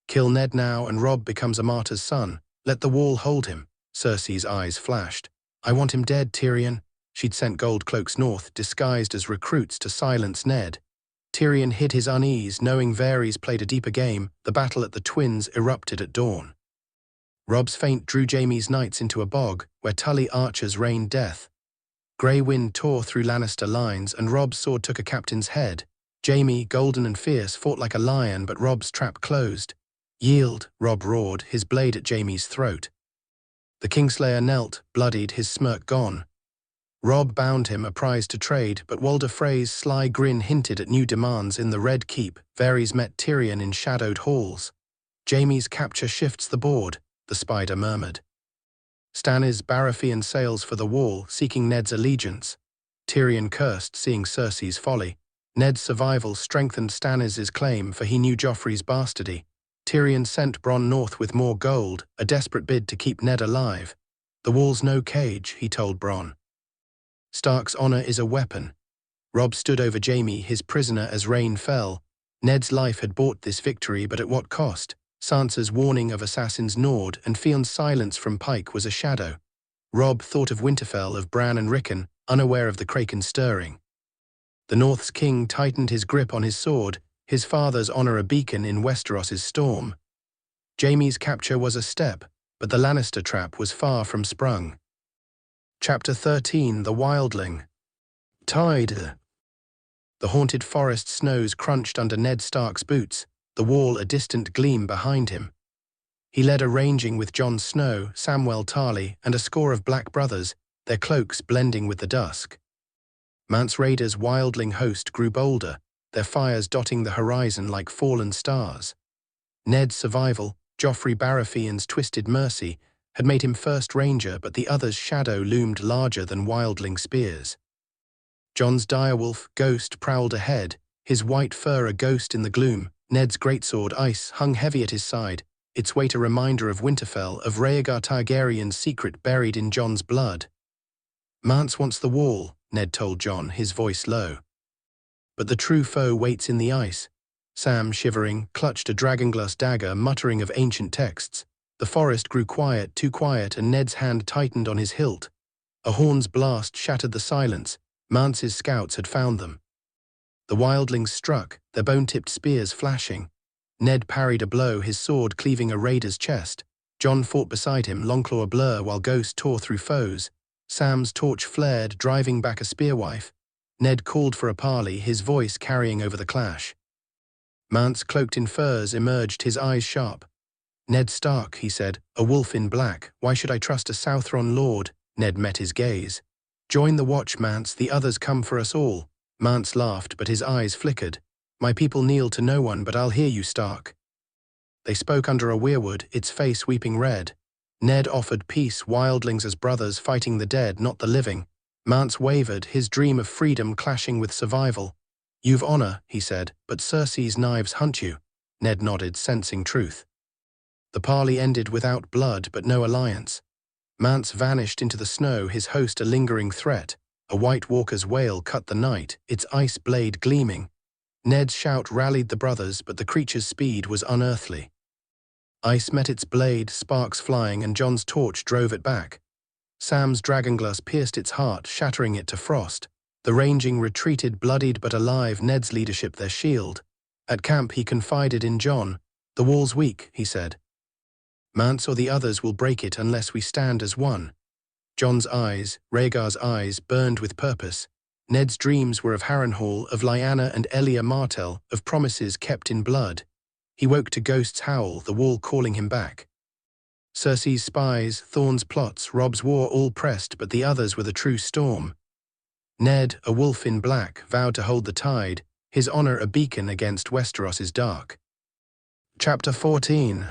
"Kill Ned now and Robb becomes a martyr's son. Let the wall hold him." Cersei's eyes flashed. "I want him dead, Tyrion." She'd sent gold cloaks north, disguised as recruits to silence Ned. Tyrion hid his unease, knowing Varys played a deeper game. The battle at the Twins erupted at dawn. Robb's feint drew Jaime's knights into a bog, where Tully archers rained death. Grey wind tore through Lannister lines, and Robb's sword took a captain's head. Jaime, golden and fierce, fought like a lion, but Robb's trap closed. "Yield," Robb roared, his blade at Jaime's throat. The Kingslayer knelt, bloodied, his smirk gone. Robb bound him, a prize to trade, but Walder Frey's sly grin hinted at new demands in the Red Keep. Varys met Tyrion in shadowed halls. "Jaime's capture shifts the board," the spider murmured. Stannis Baratheon sails for the wall, seeking Ned's allegiance. Tyrion cursed, seeing Cersei's folly. Ned's survival strengthened Stannis' claim, for he knew Joffrey's bastardy. Tyrion sent Bronn north with more gold, a desperate bid to keep Ned alive. "The wall's no cage," he told Bronn. "Stark's honor is a weapon." Robb stood over Jaime, his prisoner as rain fell. Ned's life had bought this victory, but at what cost? Sansa's warning of assassins gnawed, and Fion's silence from Pike was a shadow. Robb thought of Winterfell, of Bran and Rickon, unaware of the Kraken stirring. The North's king tightened his grip on his sword, his father's honor a beacon in Westeros's storm. Jaime's capture was a step, but the Lannister trap was far from sprung. Chapter 13: The Wildling. Tide. The haunted forest snows crunched under Ned Stark's boots, the wall a distant gleam behind him. He led a ranging with Jon Snow, Samwell Tarly, and a score of black brothers, their cloaks blending with the dusk. Mance Raider's wildling host grew bolder, their fires dotting the horizon like fallen stars. Ned's survival, Joffrey Baratheon's twisted mercy, had made him first ranger, but the other's shadow loomed larger than wildling spears. Jon's direwolf, Ghost, prowled ahead, his white fur a ghost in the gloom. Ned's greatsword, Ice, hung heavy at his side, its weight a reminder of Winterfell, of Rhaegar Targaryen's secret buried in Jon's blood. "Mance wants the wall," Ned told Jon, his voice low. "But the true foe waits in the ice." Sam, shivering, clutched a dragonglass dagger, muttering of ancient texts. The forest grew quiet, too quiet, and Ned's hand tightened on his hilt. A horn's blast shattered the silence. Mance's scouts had found them. The wildlings struck, their bone-tipped spears flashing. Ned parried a blow, his sword cleaving a raider's chest. Jon fought beside him, longclaw ablur, while Ghost tore through foes. Sam's torch flared, driving back a spearwife. Ned called for a parley, his voice carrying over the clash. Mance, cloaked in furs, emerged, his eyes sharp. "Ned Stark," he said, "a wolf in black. Why should I trust a Southron lord?" Ned met his gaze. "Join the watch, Mance, the others come for us all." Mance laughed, but his eyes flickered. "My people kneel to no one, but I'll hear you, Stark." They spoke under a weirwood, its face weeping red. Ned offered peace, wildlings as brothers fighting the dead, not the living. Mance wavered, his dream of freedom clashing with survival. "You've honor," he said, "but Cersei's knives hunt you." Ned nodded, sensing truth. The parley ended without blood, but no alliance. Mance vanished into the snow, his host a lingering threat. A white walker's wail cut the night, its ice blade gleaming. Ned's shout rallied the brothers, but the creature's speed was unearthly. Ice met its blade, sparks flying, and Jon's torch drove it back. Sam's dragonglass pierced its heart, shattering it to frost. The ranging retreated, bloodied but alive, Ned's leadership their shield. At camp he confided in Jon. "The wall's weak," he said. "Mance or the others will break it unless we stand as one." Jon's eyes, Rhaegar's eyes, burned with purpose. Ned's dreams were of Harrenhal, of Lyanna and Elia Martell, of promises kept in blood. He woke to Ghost's howl, the wall calling him back. Cersei's spies, Thorne's plots, Robb's war all pressed, but the others were the true storm. Ned, a wolf in black, vowed to hold the tide. his honor a beacon against Westeros's dark. Chapter 14.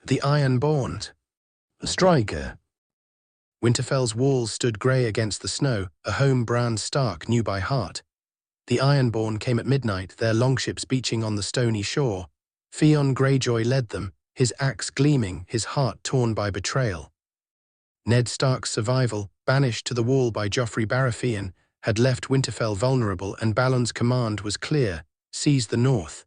The Ironborn. Striker. Winterfell's walls stood grey against the snow, a home Bran Stark knew by heart. The Ironborn came at midnight, their longships beaching on the stony shore. Theon Greyjoy led them, his axe gleaming, his heart torn by betrayal. Ned Stark's survival, banished to the wall by Joffrey Baratheon, had left Winterfell vulnerable, and Balon's command was clear: seize the north.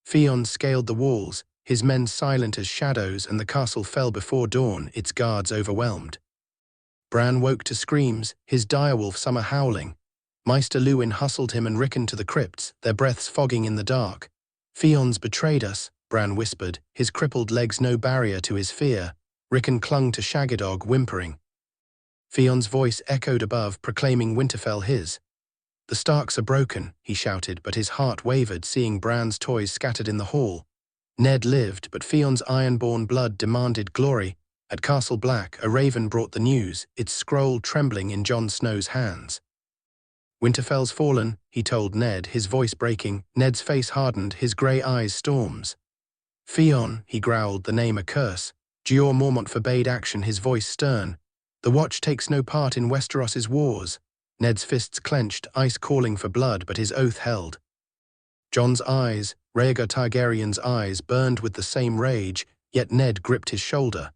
Theon scaled the walls, his men silent as shadows, and the castle fell before dawn, its guards overwhelmed. Bran woke to screams, his direwolf summer howling. Maester Luwin hustled him and Rickon to the crypts, their breaths fogging in the dark. Theon's betrayed us, Bran whispered, his crippled legs no barrier to his fear. Rickon clung to Shagadog, whimpering. Theon's voice echoed above, proclaiming Winterfell his. The Starks are broken, he shouted, but his heart wavered, seeing Bran's toys scattered in the hall. Ned lived, but Theon's ironborn blood demanded glory. At Castle Black, a raven brought the news, its scroll trembling in Jon Snow's hands. Winterfell's fallen, he told Ned, his voice breaking. Ned's face hardened, his grey eyes storms. Theon, he growled, the name a curse. Jeor Mormont forbade action, his voice stern. The Watch takes no part in Westeros's wars. Ned's fists clenched, ice calling for blood, but his oath held. Jon's eyes, Rhaegar Targaryen's eyes, burned with the same rage, yet Ned gripped his shoulder.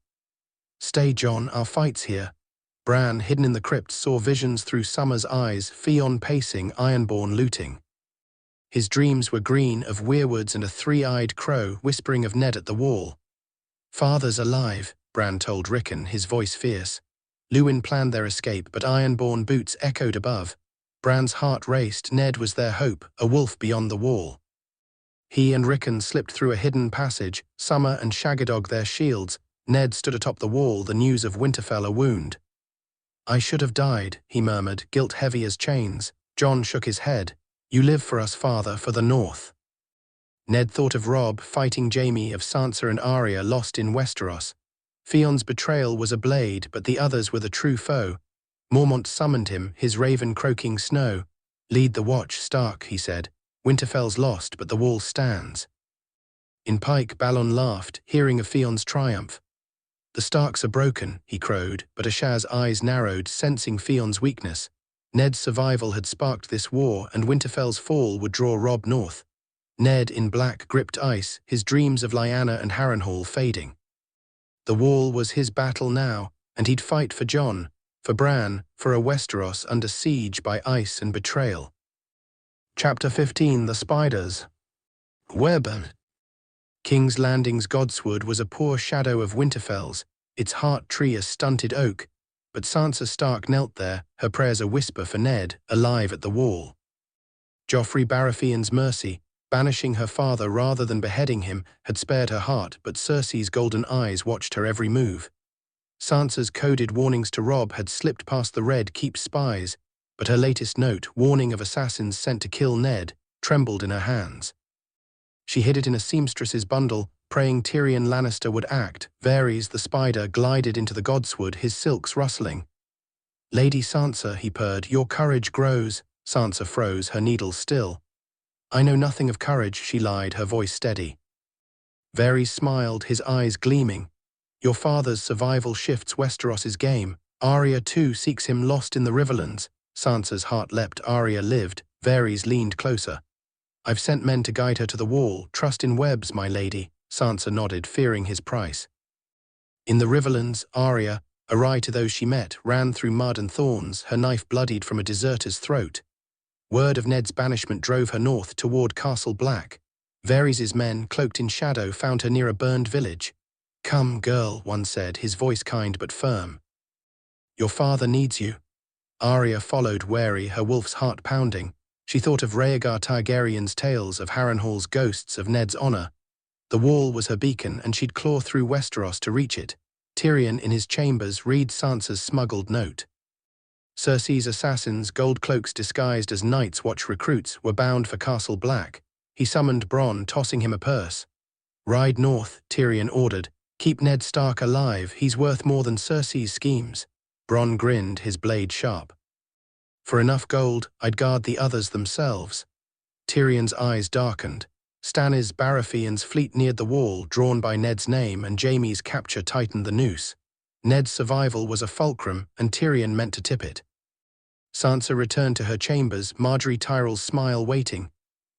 Stay, Jon, our fight's here. Bran, hidden in the crypt, saw visions through Summer's eyes, Theon pacing, Ironborn looting. His dreams were green, of weirwoods and a three-eyed crow, whispering of Ned at the wall. Father's alive, Bran told Rickon, his voice fierce. Luwin planned their escape, but Ironborn boots echoed above. Bran's heart raced, Ned was their hope, a wolf beyond the wall. He and Rickon slipped through a hidden passage, Summer and Shagadog their shields. Ned stood atop the wall, the news of Winterfell a wound. I should have died, he murmured, guilt heavy as chains. Jon shook his head. You live for us, father, for the north. Ned thought of Robb fighting Jaime, of Sansa and Arya lost in Westeros. Theon's betrayal was a blade, but the others were the true foe. Mormont summoned him, his raven croaking snow. Lead the watch, Stark, he said. Winterfell's lost, but the wall stands. In Pike, Balon laughed, hearing of Theon's triumph. The Starks are broken, he crowed, but Ashaz's eyes narrowed, sensing Theon's weakness. Ned's survival had sparked this war, and Winterfell's fall would draw Robb north. Ned in black gripped ice, his dreams of Lyanna and Harrenhal fading. The wall was his battle now, and he'd fight for Jon, for Bran, for a Westeros under siege by ice and betrayal. Chapter 15. The Spiders. Webber. King's Landing's godswood was a poor shadow of Winterfell's, its heart tree a stunted oak, but Sansa Stark knelt there, her prayers a whisper for Ned, alive at the wall. Joffrey Baratheon's mercy, banishing her father rather than beheading him, had spared her heart, but Cersei's golden eyes watched her every move. Sansa's coded warnings to Robb had slipped past the red keep spies, but her latest note, warning of assassins sent to kill Ned, trembled in her hands. She hid it in a seamstress's bundle, praying Tyrion Lannister would act. Varys the spider glided into the godswood, his silks rustling. Lady Sansa, he purred, your courage grows. Sansa froze, her needle still. I know nothing of courage, she lied, her voice steady. Varys smiled, his eyes gleaming. Your father's survival shifts Westeros's game. Arya too seeks him lost in the Riverlands. Sansa's heart leapt. Arya lived. Varys leaned closer. I've sent men to guide her to the wall. Trust in webs, my lady. Sansa nodded, fearing his price. In the Riverlands, Arya, awry to those she met, ran through mud and thorns, her knife bloodied from a deserter's throat. Word of Ned's banishment drove her north toward Castle Black. Varys's men, cloaked in shadow, found her near a burned village. Come, girl, one said, his voice kind but firm. Your father needs you. Arya followed, wary, her wolf's heart pounding. She thought of Rhaegar Targaryen's tales, of Harrenhal's ghosts, of Ned's honor. The wall was her beacon, and she'd claw through Westeros to reach it. Tyrion, in his chambers, read Sansa's smuggled note. Cersei's assassins, gold cloaks disguised as Night's Watch recruits, were bound for Castle Black. He summoned Bronn, tossing him a purse. Ride north, Tyrion ordered. Keep Ned Stark alive, he's worth more than Cersei's schemes. Bronn grinned, his blade sharp. For enough gold, I'd guard the others themselves. Tyrion's eyes darkened. Stannis Baratheon's fleet neared the wall, drawn by Ned's name, and Jaime's capture tightened the noose. Ned's survival was a fulcrum, and Tyrion meant to tip it. Sansa returned to her chambers, Margaery Tyrell's smile waiting.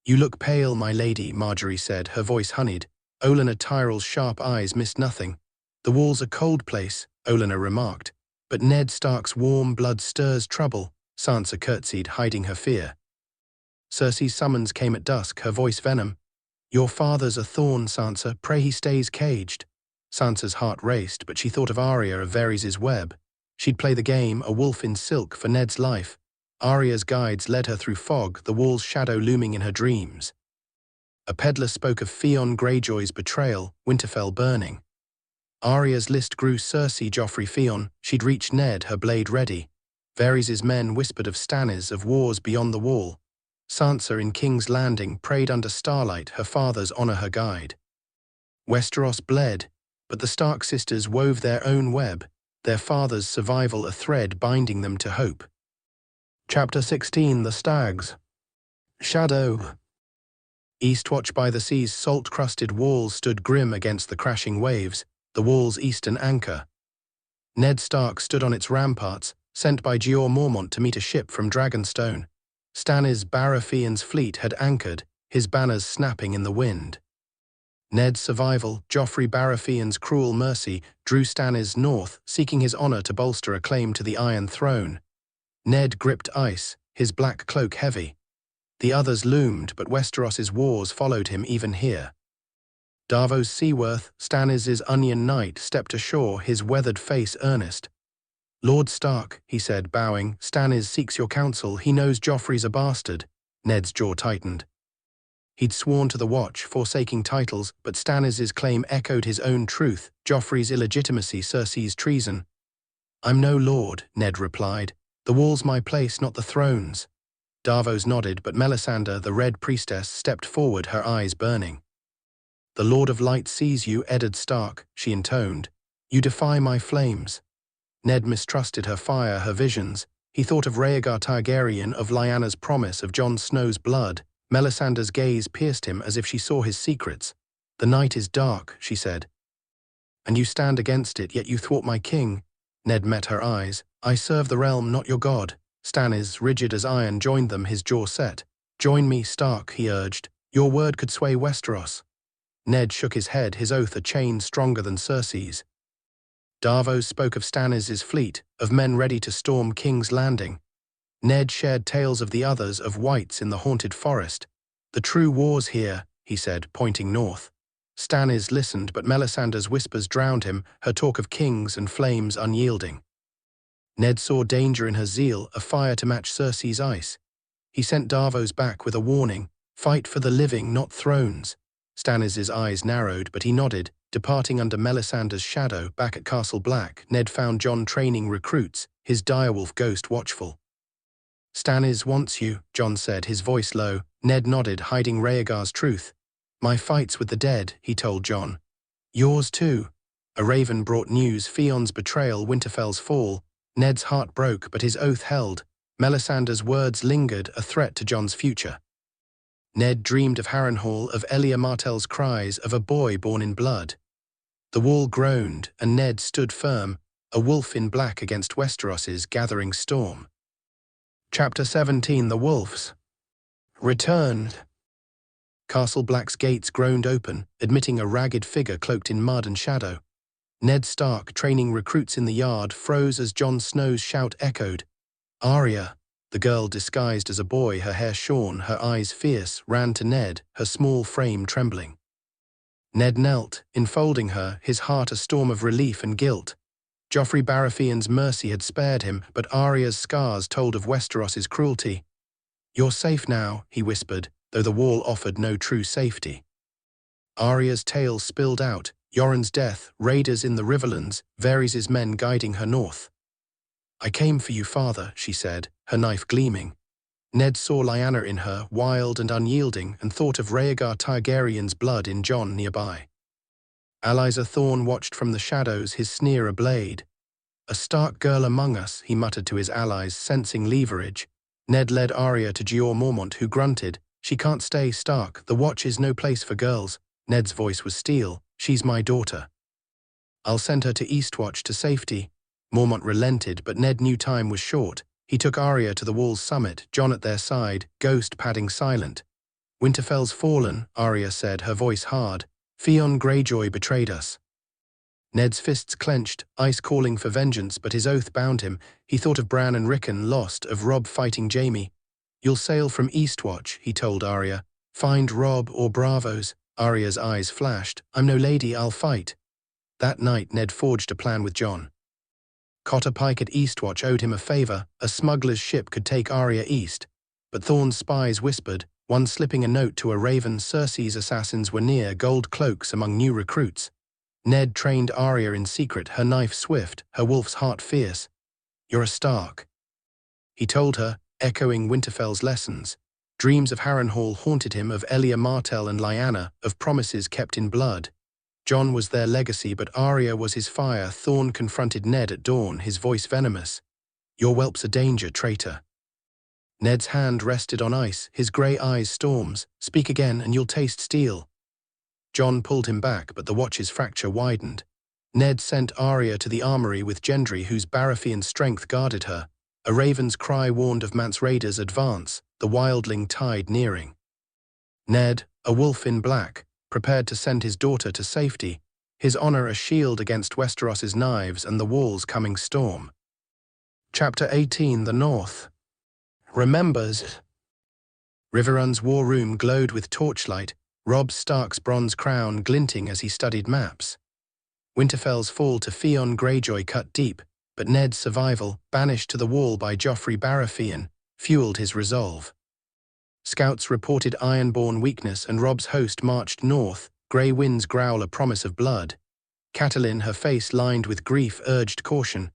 "You look pale, my lady," Margaery said, her voice honeyed. Olenna Tyrell's sharp eyes missed nothing. "The wall's a cold place," Olenna remarked. "But Ned Stark's warm blood stirs trouble," Sansa curtsied, hiding her fear. Cersei's summons came at dusk, her voice venom. "Your father's a thorn, Sansa. Pray he stays caged." Sansa's heart raced, but she thought of Arya of Varys' web. She'd play the game, a wolf in silk, for Ned's life. Arya's guides led her through fog, the wall's shadow looming in her dreams. A peddler spoke of Theon Greyjoy's betrayal, Winterfell burning. Arya's list grew: Cersei, Joffrey, Theon. She'd reached Ned, her blade ready. Varys' men whispered of Stannis, of wars beyond the wall. Sansa in King's Landing prayed under starlight, her father's honor her guide. Westeros bled, but the Stark sisters wove their own web, their father's survival a thread binding them to hope. Chapter 16: The Stags. Shadow. Eastwatch by the sea's salt-crusted walls stood grim against the crashing waves, the wall's eastern anchor. Ned Stark stood on its ramparts, sent by Jeor Mormont to meet a ship from Dragonstone. Stannis Baratheon's fleet had anchored, his banners snapping in the wind. Ned's survival, Joffrey Baratheon's cruel mercy, drew Stannis north, seeking his honor to bolster a claim to the Iron Throne. Ned gripped ice, his black cloak heavy. The others loomed, but Westeros's wars followed him even here. Davos Seaworth, Stannis' Onion Knight, stepped ashore, his weathered face earnest. "Lord Stark," he said, bowing, "Stannis seeks your counsel. He knows Joffrey's a bastard." Ned's jaw tightened. He'd sworn to the Watch, forsaking titles, but Stannis' claim echoed his own truth: Joffrey's illegitimacy, Cersei's treason. "I'm no lord," Ned replied. "The wall's my place, not the throne's." Davos nodded, but Melisandre, the Red Priestess, stepped forward, her eyes burning. "The Lord of Light sees you, Eddard Stark," she intoned. "You defy my flames." Ned mistrusted her fire, her visions. He thought of Rhaegar Targaryen, of Lyanna's promise, of Jon Snow's blood. Melisandre's gaze pierced him as if she saw his secrets. "The night is dark," she said. "And you stand against it, yet you thwart my king." Ned met her eyes. "I serve the realm, not your god." Stannis, rigid as iron, joined them, his jaw set. "Join me, Stark," he urged. "Your word could sway Westeros." Ned shook his head, his oath a chain stronger than Cersei's. Davos spoke of Stannis' fleet, of men ready to storm King's Landing. Ned shared tales of the others, of wights in the haunted forest. "The true war's here," he said, pointing north. Stannis listened, but Melisandre's whispers drowned him, her talk of kings and flames unyielding. Ned saw danger in her zeal, a fire to match Cersei's ice. He sent Davos back with a warning: "Fight for the living, not thrones." Stannis' eyes narrowed, but he nodded. Departing under Melisandre's shadow, back at Castle Black, Ned found Jon training recruits, his direwolf ghost watchful. "Stannis wants you," Jon said, his voice low. Ned nodded, hiding Rhaegar's truth. "My fight's with the dead," he told Jon. "Yours too." A raven brought news: Theon's betrayal, Winterfell's fall. Ned's heart broke, but his oath held. Melisandre's words lingered, a threat to Jon's future. Ned dreamed of Harrenhal, of Elia Martell's cries, of a boy born in blood. The wall groaned, and Ned stood firm, a wolf in black against Westeros's gathering storm. Chapter 17: The Wolves. Returned. Castle Black's gates groaned open, admitting a ragged figure cloaked in mud and shadow. Ned Stark, training recruits in the yard, froze as Jon Snow's shout echoed. "Arya!" The girl, disguised as a boy, her hair shorn, her eyes fierce, ran to Ned, her small frame trembling. Ned knelt, enfolding her, his heart a storm of relief and guilt. Joffrey Baratheon's mercy had spared him, but Arya's scars told of Westeros's cruelty. "You're safe now," he whispered, though the wall offered no true safety. Arya's tale spilled out: Yoren's death, raiders in the Riverlands, Varys' men guiding her north. "I came for you, father," she said, her knife gleaming. Ned saw Lyanna in her, wild and unyielding, and thought of Rhaegar Targaryen's blood in Jon nearby. Aliza Thorne watched from the shadows, his sneer a blade. "A Stark girl among us," he muttered to his allies, sensing leverage. Ned led Arya to Jeor Mormont, who grunted. "She can't stay, Stark. The Watch is no place for girls." Ned's voice was steel. "She's my daughter. I'll send her to Eastwatch to safety." Mormont relented, but Ned knew time was short. He took Arya to the wall's summit, Jon at their side, Ghost padding silent. "Winterfell's fallen," Arya said, her voice hard. "Theon Greyjoy betrayed us." Ned's fists clenched, ice calling for vengeance, but his oath bound him. He thought of Bran and Rickon lost, of Robb fighting Jaime. "You'll sail from Eastwatch," he told Arya. "Find Robb or Bravos." Arya's eyes flashed. "I'm no lady, I'll fight." That night Ned forged a plan with Jon. Cotter Pike at Eastwatch owed him a favor. A smuggler's ship could take Arya east. But Thorne's spies whispered, one slipping a note to a raven. Cersei's assassins were near, gold cloaks among new recruits. Ned trained Arya in secret, her knife swift, her wolf's heart fierce. "You're a Stark," he told her, echoing Winterfell's lessons. Dreams of Harrenhal haunted him, of Elia Martell and Lyanna, of promises kept in blood. Jon was their legacy, but Arya was his fire. Thorne confronted Ned at dawn, his voice venomous. "Your whelp's a danger, traitor." Ned's hand rested on ice, his grey eyes storms. "Speak again and you'll taste steel." Jon pulled him back, but the Watch's fracture widened. Ned sent Arya to the armory with Gendry, whose Baratheon strength guarded her. A raven's cry warned of Mance Raider's advance, the wildling tide nearing. Ned, a wolf in black, prepared to send his daughter to safety, his honor a shield against Westeros's knives and the wall's coming storm. Chapter 18, The North. Remembers. Riverrun's war room glowed with torchlight, Robb Stark's bronze crown glinting as he studied maps. Winterfell's fall to Theon Greyjoy cut deep, but Ned's survival, banished to the wall by Joffrey Baratheon, fueled his resolve. Scouts reported ironborn weakness, and Robb's host marched north, grey winds growl a promise of blood. Catelyn, her face lined with grief, urged caution.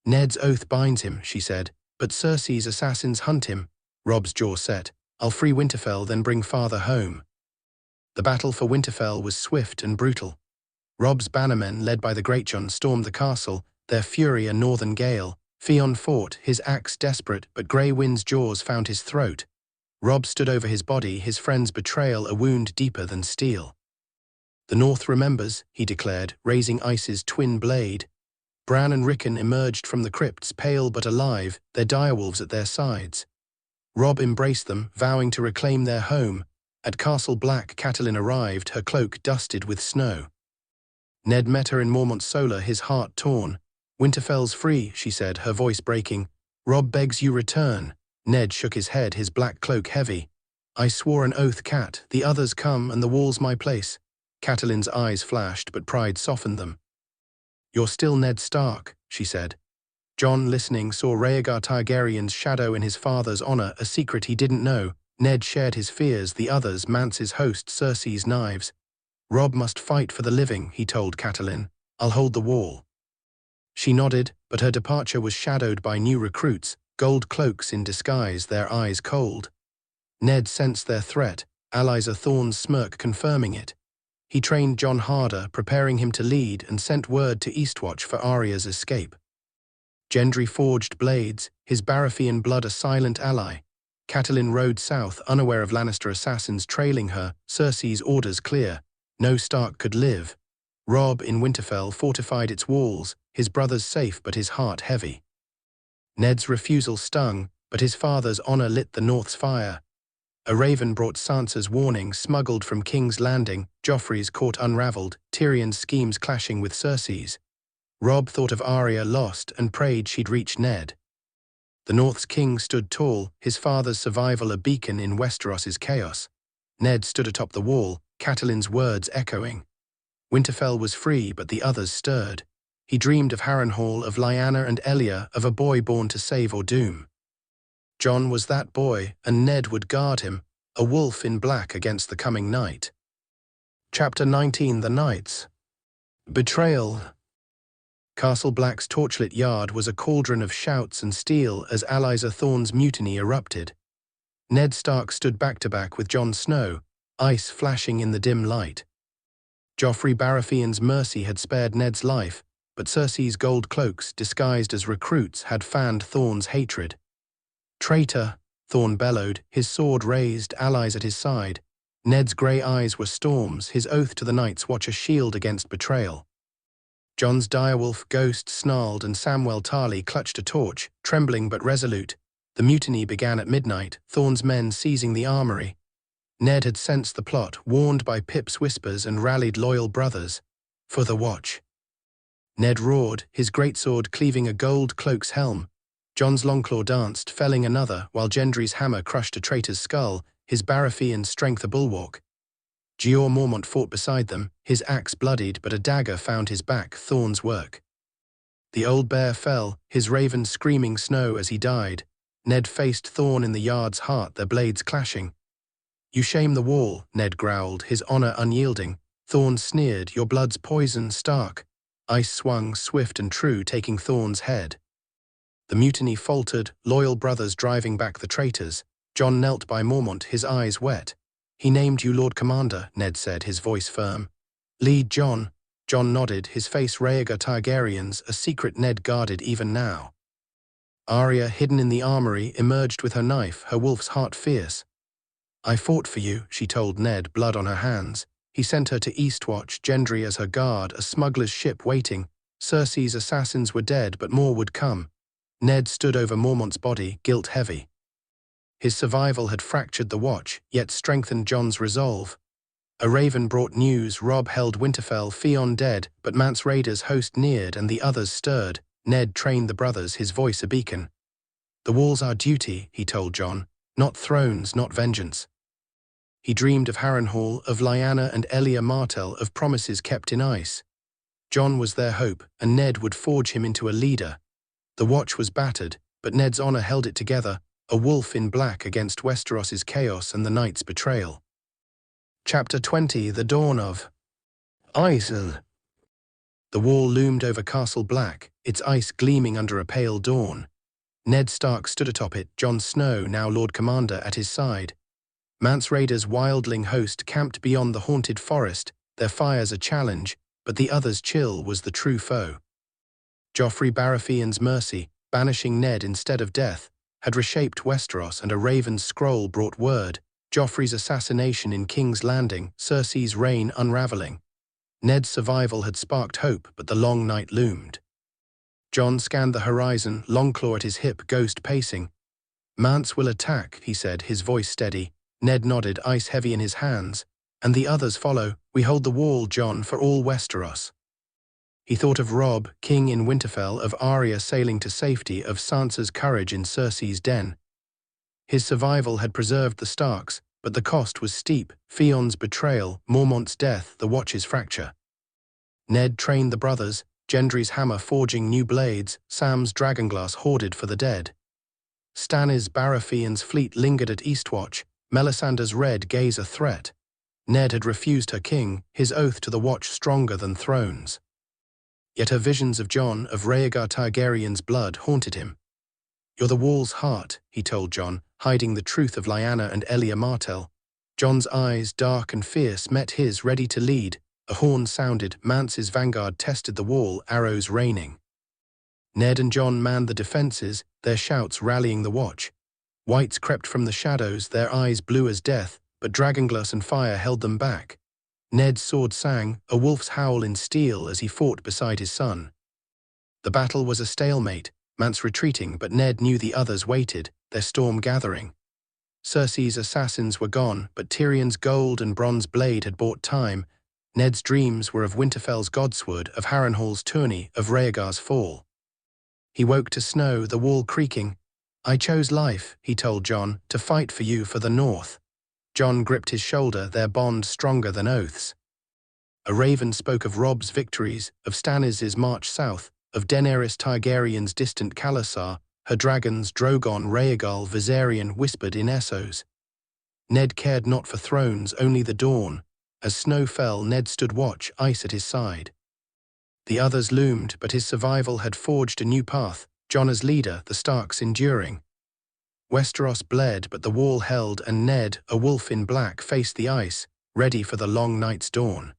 "Ned's oath binds him," she said, "but Cersei's assassins hunt him." Robb's jaw set. "I'll free Winterfell, then bring father home." The battle for Winterfell was swift and brutal. Robb's bannermen, led by the Greatjon, stormed the castle, their fury a northern gale. Theon fought, his axe desperate, but Grey Wind's jaws found his throat. Robb stood over his body, his friend's betrayal a wound deeper than steel. "The North remembers," he declared, raising Ice's twin blade. Bran and Rickon emerged from the crypts, pale but alive, their direwolves at their sides. Robb embraced them, vowing to reclaim their home. At Castle Black, Catelyn arrived, her cloak dusted with snow. Ned met her in Mormont's Solar, his heart torn. "Winterfell's free," she said, her voice breaking. "Robb begs you return." Ned shook his head, his black cloak heavy. "I swore an oath, Cat. The others come, and the wall's my place." Catelyn's eyes flashed, but pride softened them. "You're still Ned Stark," she said. Jon, listening, saw Rhaegar Targaryen's shadow in his father's honor, a secret he didn't know. Ned shared his fears, the others, Mance's host, Cersei's knives. "Robb must fight for the living," he told Catelyn. "I'll hold the wall." She nodded, but her departure was shadowed by new recruits, gold cloaks in disguise, their eyes cold. Ned sensed their threat, Alliser Thorne's smirk confirming it. He trained Jon harder, preparing him to lead, and sent word to Eastwatch for Arya's escape. Gendry forged blades, his Baratheon blood a silent ally. Catelyn rode south, unaware of Lannister assassins trailing her, Cersei's orders clear. No Stark could live. Robb in Winterfell fortified its walls, his brothers safe but his heart heavy. Ned's refusal stung, but his father's honor lit the North's fire. A raven brought Sansa's warning, smuggled from King's Landing, Joffrey's court unraveled, Tyrion's schemes clashing with Cersei's. Robb thought of Arya lost and prayed she'd reach Ned. The North's king stood tall, his father's survival a beacon in Westeros's chaos. Ned stood atop the wall, Catelyn's words echoing. Winterfell was free, but the others stirred. He dreamed of Harrenhal, of Lyanna and Elia, of a boy born to save or doom. Jon was that boy, and Ned would guard him, a wolf in black against the coming night. Chapter 19, The Knights. Betrayal. Castle Black's torchlit yard was a cauldron of shouts and steel as Alliser Thorne's mutiny erupted. Ned Stark stood back-to-back with Jon Snow, ice flashing in the dim light. Joffrey Baratheon's mercy had spared Ned's life, but Cersei's gold cloaks, disguised as recruits, had fanned Thorne's hatred. "Traitor," Thorne bellowed, his sword raised, allies at his side. Ned's grey eyes were storms, his oath to the Night's Watch a shield against betrayal. Jon's direwolf ghost snarled and Samwell Tarly clutched a torch, trembling but resolute. The mutiny began at midnight, Thorne's men seizing the armory. Ned had sensed the plot, warned by Pip's whispers and rallied loyal brothers. For the watch. Ned roared, his greatsword cleaving a gold cloak's helm. Jon's longclaw danced, felling another, while Gendry's hammer crushed a traitor's skull, his Baratheon strength a bulwark. Jeor Mormont fought beside them, his axe bloodied, but a dagger found his back, Thorne's work. The old bear fell, his raven screaming snow as he died. Ned faced Thorne in the yard's heart, their blades clashing. "You shame the wall," Ned growled, his honor unyielding. Thorne sneered, "Your blood's poison, Stark." Ice swung, swift and true, taking Thorne's head. The mutiny faltered, loyal brothers driving back the traitors. Jon knelt by Mormont, his eyes wet. "He named you Lord Commander," Ned said, his voice firm. "Lead Jon." Jon nodded, his face Rhaegar Targaryen's, a secret Ned guarded even now. Arya, hidden in the armory, emerged with her knife, her wolf's heart fierce. "I fought for you," she told Ned, blood on her hands. He sent her to Eastwatch, Gendry as her guard, a smuggler's ship waiting. Cersei's assassins were dead, but more would come. Ned stood over Mormont's body, guilt heavy. His survival had fractured the watch, yet strengthened Jon's resolve. A raven brought news, Robb held Winterfell, Theon dead, but Mance Raider's host neared and the others stirred. Ned trained the brothers, his voice a beacon. "The wall's our duty," he told Jon. "Not thrones, not vengeance." He dreamed of Harrenhal, of Lyanna and Elia Martell, of promises kept in ice. Jon was their hope, and Ned would forge him into a leader. The watch was battered, but Ned's honor held it together, a wolf in black against Westeros's chaos and the Night's betrayal. Chapter 20, The Dawn of Isle. The wall loomed over Castle Black, its ice gleaming under a pale dawn. Ned Stark stood atop it, Jon Snow, now Lord Commander, at his side. Mance Raider's wildling host camped beyond the haunted forest, their fires a challenge, but the others' chill was the true foe. Joffrey Baratheon's mercy, banishing Ned instead of death, had reshaped Westeros, and a raven's scroll brought word, Joffrey's assassination in King's Landing, Cersei's reign unraveling. Ned's survival had sparked hope, but the long night loomed. Jon scanned the horizon, Longclaw at his hip, ghost pacing. "Mance will attack," he said, his voice steady. Ned nodded, ice heavy in his hands. "And the others follow. We hold the wall, Jon, for all Westeros." He thought of Robb, king in Winterfell, of Arya sailing to safety, of Sansa's courage in Cersei's den. His survival had preserved the Starks, but the cost was steep, Theon's betrayal, Mormont's death, the Watch's fracture. Ned trained the brothers, Gendry's hammer forging new blades, Sam's dragonglass hoarded for the dead. Stannis Baratheon's fleet lingered at Eastwatch, Melisandre's red gaze a threat. Ned had refused her king, his oath to the Watch stronger than thrones. Yet her visions of Jon, of Rhaegar Targaryen's blood, haunted him. "You're the wall's heart," he told Jon, hiding the truth of Lyanna and Elia Martell. Jon's eyes, dark and fierce, met his, ready to lead. A horn sounded, Mance's vanguard tested the wall, arrows raining. Ned and Jon manned the defenses, their shouts rallying the watch. Whites crept from the shadows, their eyes blue as death, but dragonglass and fire held them back. Ned's sword sang, a wolf's howl in steel as he fought beside his son. The battle was a stalemate, Mance retreating, but Ned knew the others waited, their storm gathering. Cersei's assassins were gone, but Tyrion's gold and bronze blade had bought time. Ned's dreams were of Winterfell's godsword, of Harrenhal's tourney, of Rhaegar's fall. He woke to snow, the wall creaking. "I chose life," he told Jon, "to fight for you for the North." Jon gripped his shoulder, their bond stronger than oaths. A raven spoke of Robb's victories, of Stannis' march south, of Daenerys Targaryen's distant Khalasar, her dragons Drogon, Rhaegal, Viserion whispered in Essos. Ned cared not for thrones, only the dawn. As snow fell, Ned stood watch, ice at his side. The others loomed, but his survival had forged a new path, Jon as leader, the Starks enduring. Westeros bled, but the wall held, and Ned, a wolf in black, faced the ice, ready for the long night's dawn.